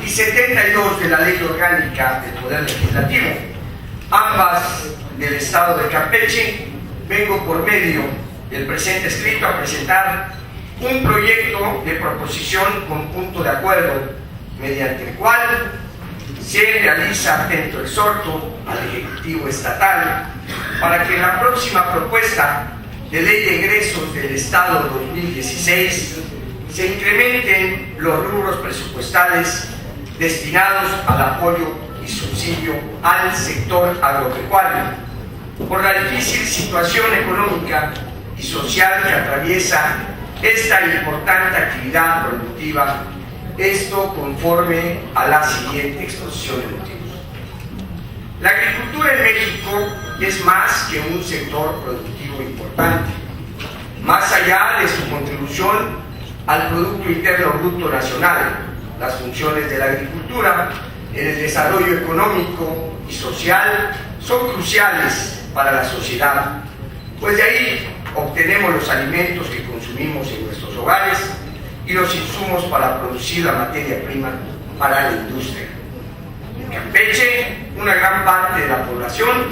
y 72 de la Ley Orgánica del Poder Legislativo, ambas del Estado de Campeche, vengo por medio del presente escrito a presentar un proyecto de proposición con punto de acuerdo, mediante el cual se realiza atento exhorto al Ejecutivo Estatal para que en la próxima propuesta de ley de egresos ingresos del Estado 2016 se incrementen los rubros presupuestales destinados al apoyo y subsidio al sector agropecuario por la difícil situación económica y social que atraviesa esta importante actividad productiva, esto conforme a la siguiente exposición de motivos. La agricultura en México es más que un sector productivo importante. Más allá de su contribución al Producto Interno Bruto Nacional, las funciones de la agricultura en el desarrollo económico y social son cruciales para la sociedad, pues de ahí obtenemos los alimentos que consumimos en nuestros hogares y los insumos para producir la materia prima para la industria. En Campeche, una gran parte de la población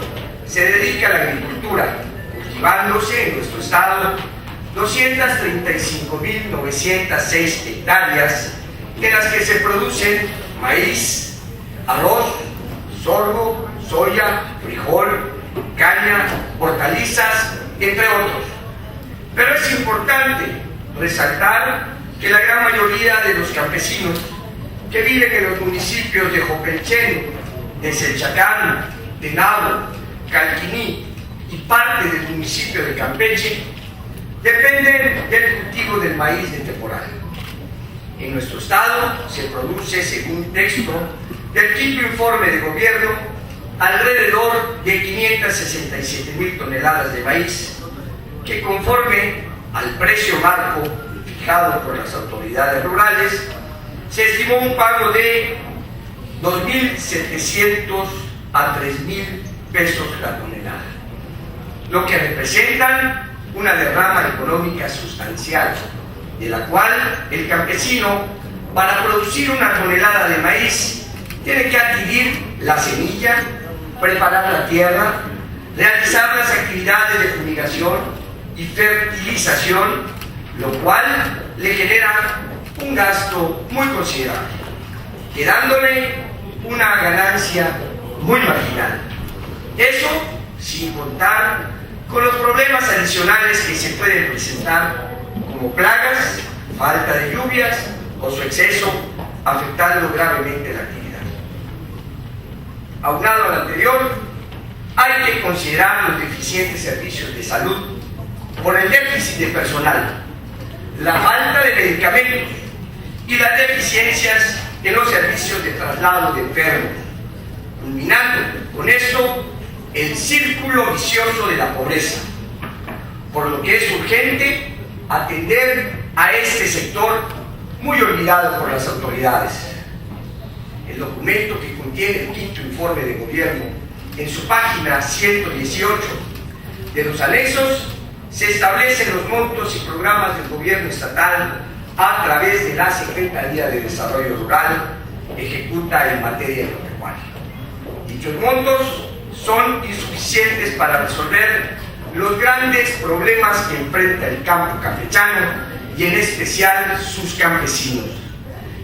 se dedica a la agricultura, cultivándose en nuestro estado 235.906 hectáreas en las que se producen maíz, arroz, sorgo, soya, frijol, caña, hortalizas, entre otros. Pero es importante resaltar que la gran mayoría de los campesinos que viven en los municipios de Jopelchen, de Selchacán, de Nabo, Calquiní y parte del municipio de Campeche dependen del cultivo del maíz de temporal. En nuestro estado se produce, según texto del quinto informe de gobierno, alrededor de 567,000 toneladas de maíz, que conforme al precio marco fijado por las autoridades rurales, se estimó un pago de 2.700 a 3.000 pesos la tonelada, lo que representan una derrama económica sustancial, de la cual el campesino, para producir una tonelada de maíz, tiene que adquirir la semilla, preparar la tierra, realizar las actividades de fumigación y fertilización, lo cual le genera un gasto muy considerable, quedándole una ganancia muy marginal. Eso sin contar con los problemas adicionales que se pueden presentar, como plagas, falta de lluvias o su exceso, afectando gravemente la actividad. Aunado al anterior, hay que considerar los deficientes servicios de salud por el déficit de personal, la falta de medicamentos y las deficiencias en los servicios de traslado de enfermos, culminando con esto el círculo vicioso de la pobreza, por lo que es urgente atender a este sector muy olvidado por las autoridades. El documento que contiene el quinto informe de gobierno, en su página 118 de los anexos, se establecen los montos y programas del gobierno estatal a través de la Secretaría de Desarrollo Rural ejecuta en materia agropecuaria. Dichos montos son insuficientes para resolver los grandes problemas que enfrenta el campo campechano y en especial sus campesinos,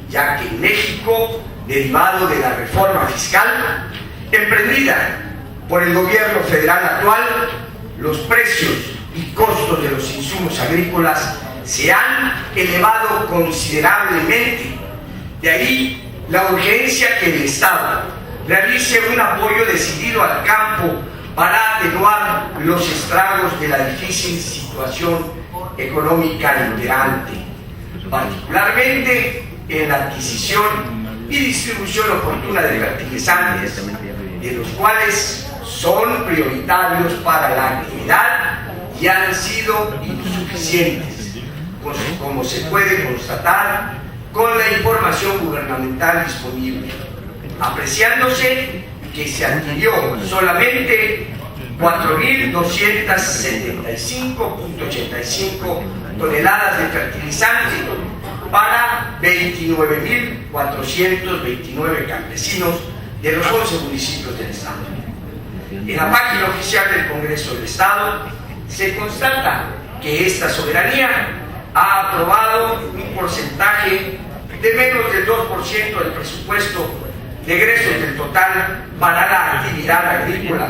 ya que en México, derivado de la reforma fiscal emprendida por el gobierno federal actual, los precios y costos de los insumos agrícolas se han elevado considerablemente. De ahí la urgencia que el Estado realice un apoyo decidido al campo para atenuar los estragos de la difícil situación económica imperante, particularmente en la adquisición y distribución oportuna de fertilizantes, de los cuales son prioritarios para la actividad y han sido insuficientes, como se puede constatar con la información gubernamental disponible, apreciándose que se adquirió solamente 4.275.85 toneladas de fertilizante para 29.429 campesinos de los 11 municipios del Estado. En la página oficial del Congreso del Estado se constata que esta soberanía ha aprobado un porcentaje de menos del 2% del presupuesto de egresos del total para la actividad agrícola,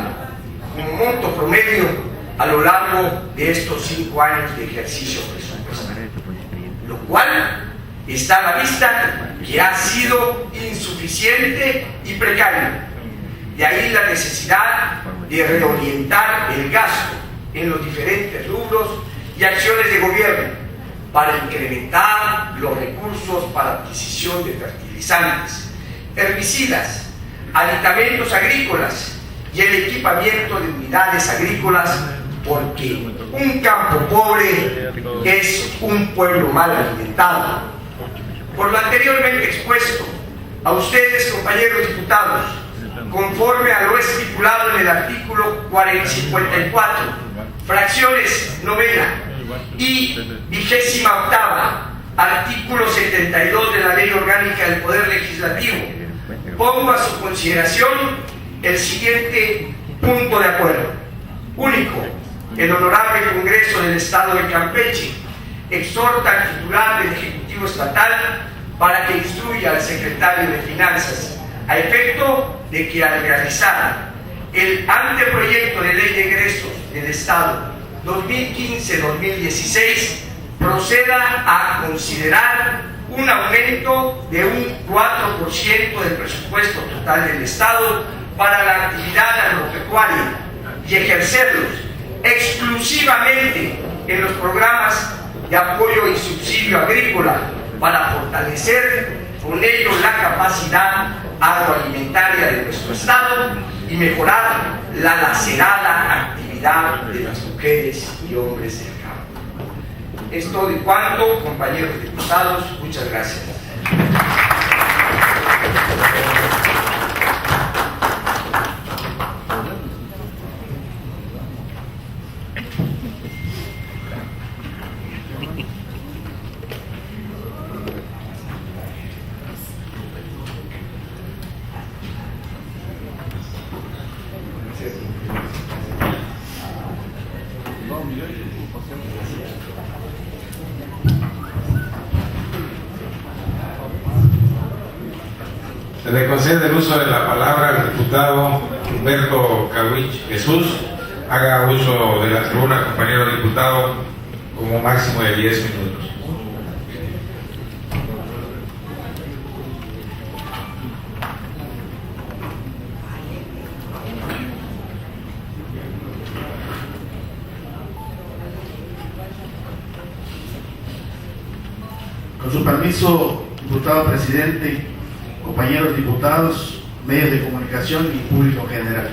como monto promedio a lo largo de estos 5 años de ejercicio presupuestario, lo cual está a la vista que ha sido insuficiente y precario. De ahí la necesidad de reorientar el gasto en los diferentes rubros y acciones de gobierno para incrementar los recursos para adquisición de fertilizantes, herbicidas, aditamentos agrícolas y el equipamiento de unidades agrícolas, porque un campo pobre es un pueblo mal alimentado. Por lo anteriormente expuesto, a ustedes, compañeros diputados, conforme a lo estipulado en el artículo 54, fracciones 9ª y 28ª, artículo 72 de la Ley Orgánica del Poder Legislativo, pongo a su consideración el siguiente punto de acuerdo. Único, el Honorable Congreso del Estado de Campeche exhorta al titular del Ejecutivo Estatal para que instruya al Secretario de Finanzas a efecto de que al realizar el anteproyecto de Ley de Egresos del Estado 2015-2016 proceda a considerar un aumento de un 4% del presupuesto total del Estado para la actividad agropecuaria y ejercerlos exclusivamente en los programas de apoyo y subsidio agrícola para fortalecer con ello la capacidad agroalimentaria de nuestro Estado y mejorar la lacerada actividad de las mujeres y hombres del campo. Es todo y cuanto, compañeros diputados. Muchas gracias. Se le concede el uso de la palabra al diputado Humberto Cawich Jesús. Haga uso de la tribuna, compañero diputado, como máximo de 10 minutos. Con su permiso, diputado presidente, compañeros diputados, medios de comunicación y público general.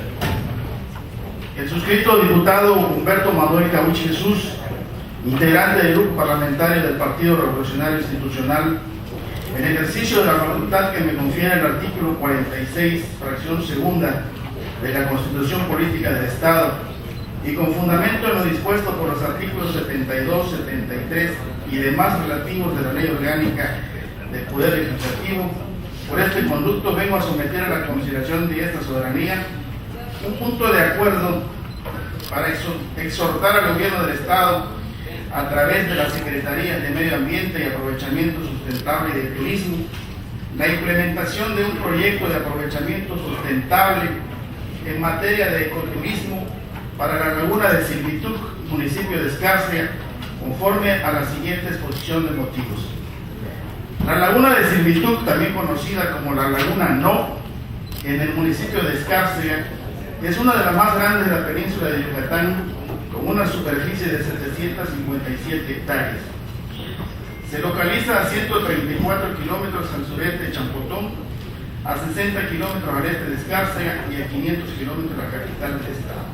El suscrito diputado Humberto Manuel Cawich Jesús, integrante del grupo parlamentario del Partido Revolucionario Institucional, en ejercicio de la facultad que me confiere el artículo 46, fracción 2ª de la Constitución Política del Estado, y con fundamento en lo dispuesto por los artículos 72, 73 y demás relativos de la Ley Orgánica del Poder Legislativo, por este conducto vengo a someter a la consideración de esta soberanía un punto de acuerdo para exhortar al Gobierno del Estado, a través de las Secretarías de Medio Ambiente y Aprovechamiento Sustentable y de Turismo, la implementación de un proyecto de aprovechamiento sustentable en materia de ecoturismo para la laguna de Silvituc, municipio de Escárcega, conforme a la siguiente exposición de motivos. La laguna de Silvituc, también conocida como la Laguna No, en el municipio de Escárcega, es una de las más grandes de la península de Yucatán, con una superficie de 757 hectáreas. Se localiza a 134 kilómetros al sureste de Champotón, a 60 kilómetros al este de Escárcega y a 500 kilómetros de la capital del estado.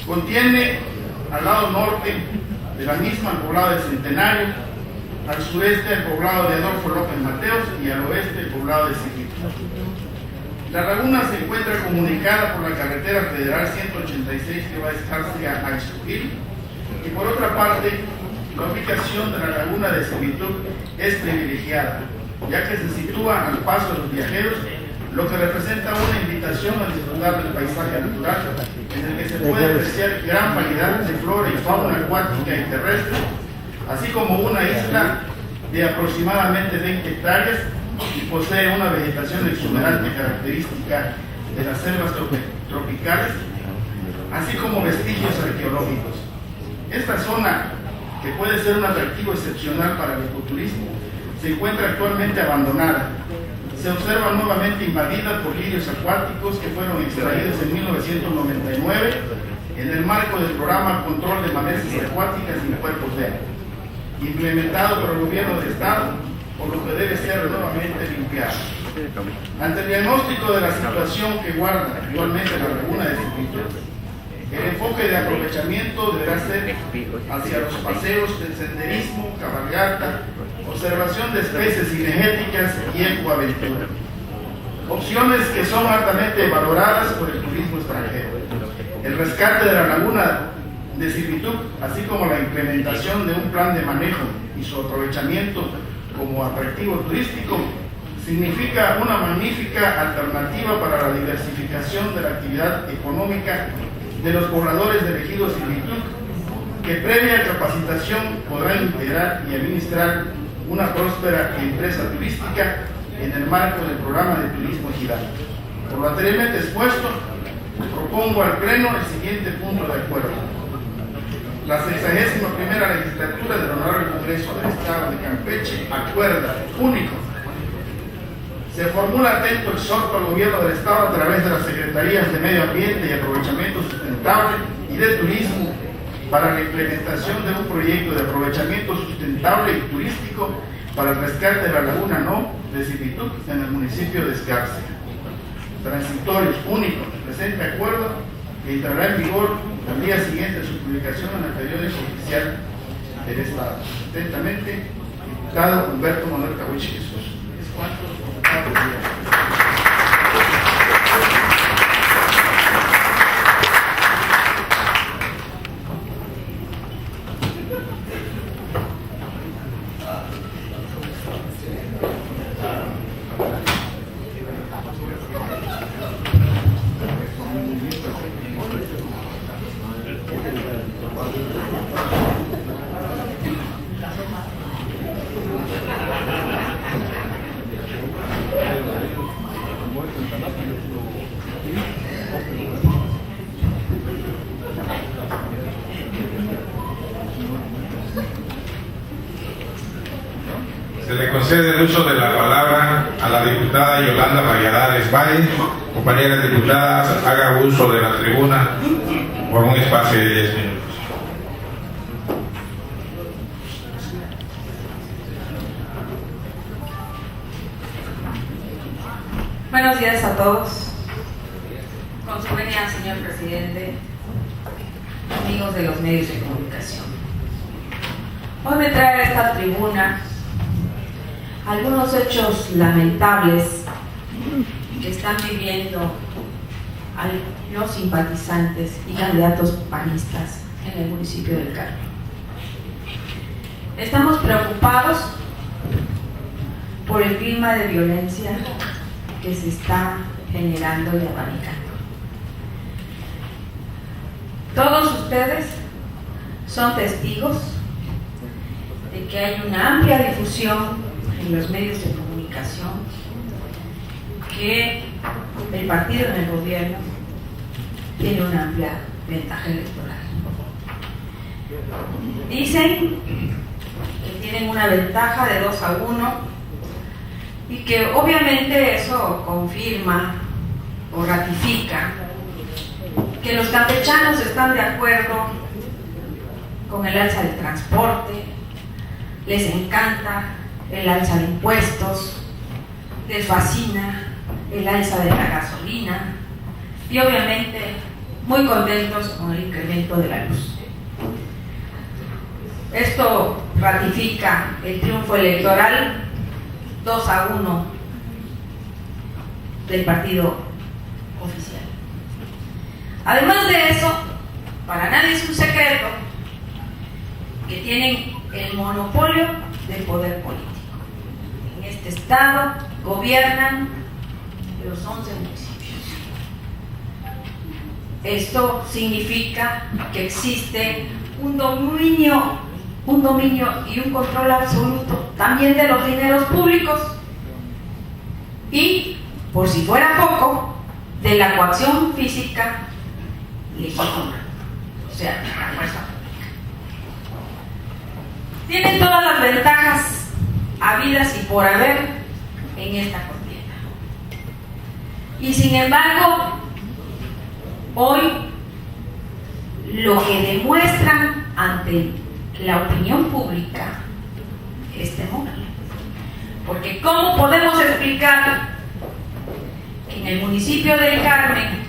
Contiene al lado norte de la misma el poblado de Centenario, al sureste el poblado de Adolfo López Mateos y al oeste el poblado de Silvituc. La laguna se encuentra comunicada por la carretera federal 186 que va de Escárcega a Ixtuquil, y por otra parte, la ubicación de la laguna de Silvituc es privilegiada, ya que se sitúa al paso de los viajeros, lo que representa una invitación a disfrutar del paisaje natural, en el que se puede apreciar gran variedad de flora y fauna acuática y terrestre, así como una isla de aproximadamente 20 hectáreas, y posee una vegetación exuberante característica de las selvas tropicales, así como vestigios arqueológicos. Esta zona, que puede ser un atractivo excepcional para el ecoturismo, se encuentra actualmente abandonada. Se observa nuevamente invadida por lirios acuáticos que fueron extraídos en 1999 en el marco del programa Control de Malezas Acuáticas y Cuerpos de Agua, implementado por el gobierno del Estado, por lo que debe ser nuevamente limpiado. Ante el diagnóstico de la situación que guarda actualmente la laguna de Servitud, el enfoque de aprovechamiento deberá ser hacia los paseos de senderismo, cabalgata, observación de especies cinegéticas y ecoaventura. Opciones que son altamente valoradas por el turismo extranjero. El rescate de la laguna de Servitud, así como la implementación de un plan de manejo y su aprovechamiento como atractivo turístico, significa una magnífica alternativa para la diversificación de la actividad económica de los pobladores del ejido Servitud, que previa capacitación podrán integrar y administrar una próspera empresa turística en el marco del programa de turismo ejidal. Por lo anteriormente expuesto, propongo al Pleno el siguiente punto de acuerdo. La 61ª legislatura del Honorable Congreso del Estado de Campeche acuerda, único, se formula atento exhorto al Gobierno del Estado a través de las Secretarías de Medio Ambiente y Aprovechamiento Sustentable y de Turismo para la implementación de un proyecto de aprovechamiento sustentable y turístico para el rescate de la laguna No de Servitud en el municipio de Escárcega. Transitorios, único, presente acuerdo que entrará en vigor al día siguiente de su publicación en el periódico oficial del Estado. Atentamente, diputado Humberto Manuel Cahuich Jesús. ¿Es cuánto? Se le concede el uso de la palabra a la diputada Yolanda Valladares Valle. Compañeras diputadas, haga uso de la tribuna por un espacio de 10 minutos. Buenos días a todos. Con su venia, señor presidente, amigos de los medios de comunicación. Hoy me trae a esta tribuna algunos hechos lamentables que están viviendo los simpatizantes y candidatos panistas en el municipio del Carmen. Estamos preocupados por el clima de violencia que se está generando y abanicando. Todos ustedes son testigos de que hay una amplia difusión en los medios de comunicación que el partido en el gobierno tiene una amplia ventaja electoral. Dicen que tienen una ventaja de 2-1 y que obviamente eso confirma o ratifica que los campechanos están de acuerdo con el alza del transporte, les encanta el alza de impuestos, les fascina el alza de la gasolina y obviamente muy contentos con el incremento de la luz. Esto ratifica el triunfo electoral 2-1 del partido oficial. Además de eso, para nadie es un secreto que tienen el monopolio del poder político. En este estado gobiernan los 11 municipios. Esto significa que existe un dominio y un control absoluto también de los dineros públicos y, por si fuera poco, de la coacción física legítima, o sea, la fuerza pública. Tienen todas las ventajas habidas y por haber en esta contienda. Y sin embargo, hoy lo que demuestran ante la opinión pública es temor. Porque ¿cómo podemos explicar que en el municipio del Carmen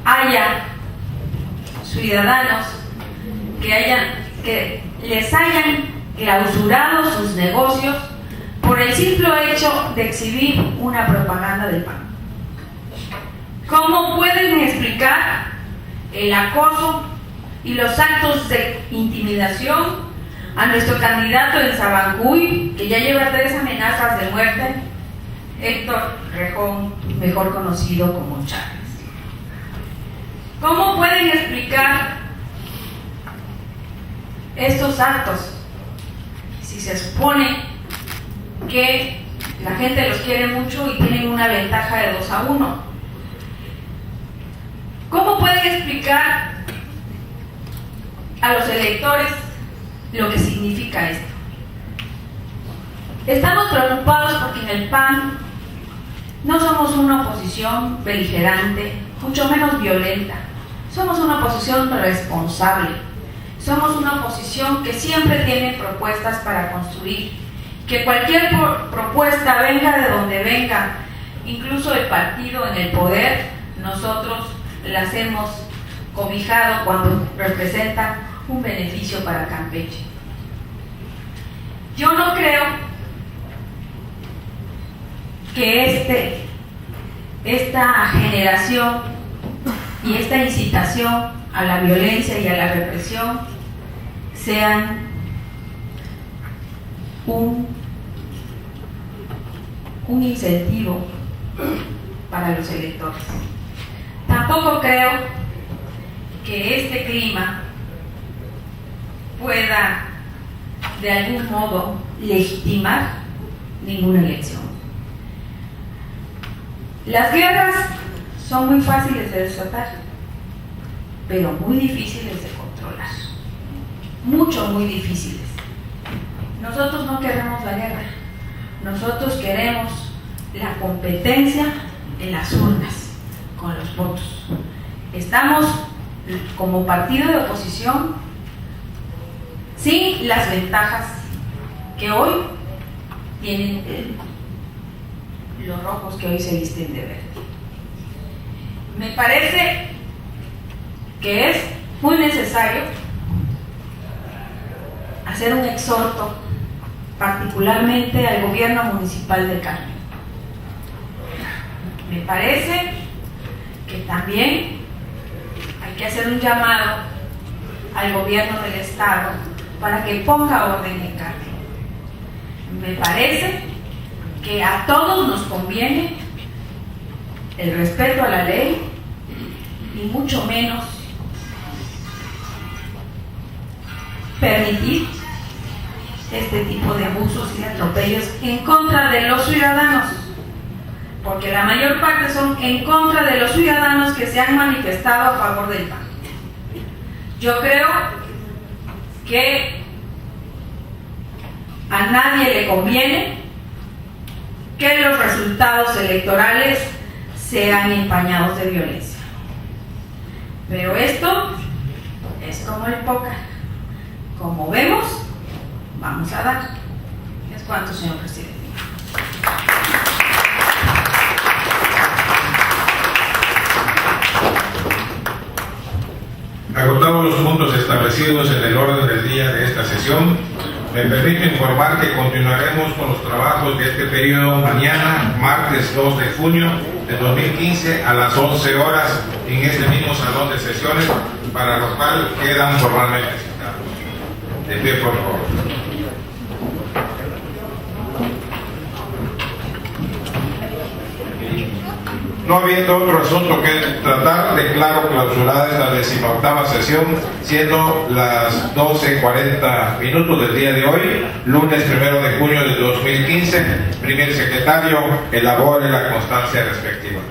haya ciudadanos que les hayan clausurado sus negocios por el simple hecho de exhibir una propaganda del PAN? ¿Cómo pueden explicar el acoso y los actos de intimidación a nuestro candidato en Sabancuy, que ya lleva 3 amenazas de muerte, Héctor Rejón, mejor conocido como Chávez? ¿Cómo pueden explicar estos actos si se supone que la gente los quiere mucho y tienen una ventaja de 2-1? ¿Cómo pueden explicar a los electores lo que significa esto? Estamos preocupados porque en el PAN no somos una oposición beligerante, mucho menos violenta. Somos una oposición responsable. Somos una oposición que siempre tiene propuestas para construir. Que cualquier propuesta, venga de donde venga, incluso el partido en el poder, nosotros las hemos cobijado cuando representan un beneficio para Campeche. Yo no creo que esta generación y esta incitación a la violencia y a la represión sean un incentivo para los electores. Tampoco creo que este clima pueda de algún modo legitimar ninguna elección. Las guerras son muy fáciles de desatar, pero muy difíciles de controlar. Muy difíciles. Nosotros no queremos la guerra. Nosotros queremos la competencia en las urnas, con los votos. Estamos como partido de oposición sin las ventajas que hoy tienen los rojos que hoy se visten de verde. Me parece que es muy necesario hacer un exhorto particularmente al gobierno municipal de Carmen. Me parece que también hay que hacer un llamado al gobierno del estado para que ponga orden en Carmen. Me parece que a todos nos conviene el respeto a la ley y mucho menos permitir este tipo de abusos y atropellos en contra de los ciudadanos, porque la mayor parte son en contra de los ciudadanos que se han manifestado a favor del PAN. Yo creo que a nadie le conviene que los resultados electorales sean empañados de violencia. Pero esto es como el póker. Como vemos, vamos a dar. ¿Es cuánto, señor presidente? Agotamos los puntos establecidos en el orden del día de esta sesión. Me permito informar que continuaremos con los trabajos de este periodo mañana, martes 2 de junio de 2015 a las 11 horas en este mismo salón de sesiones, para lo cual quedan formalmente citados. De pie, por favor. No habiendo otro asunto que tratar, declaro clausurada esta 18ª sesión, siendo las 12:40 del día de hoy, lunes 1 de junio de 2015. Primer secretario, elabore la constancia respectiva.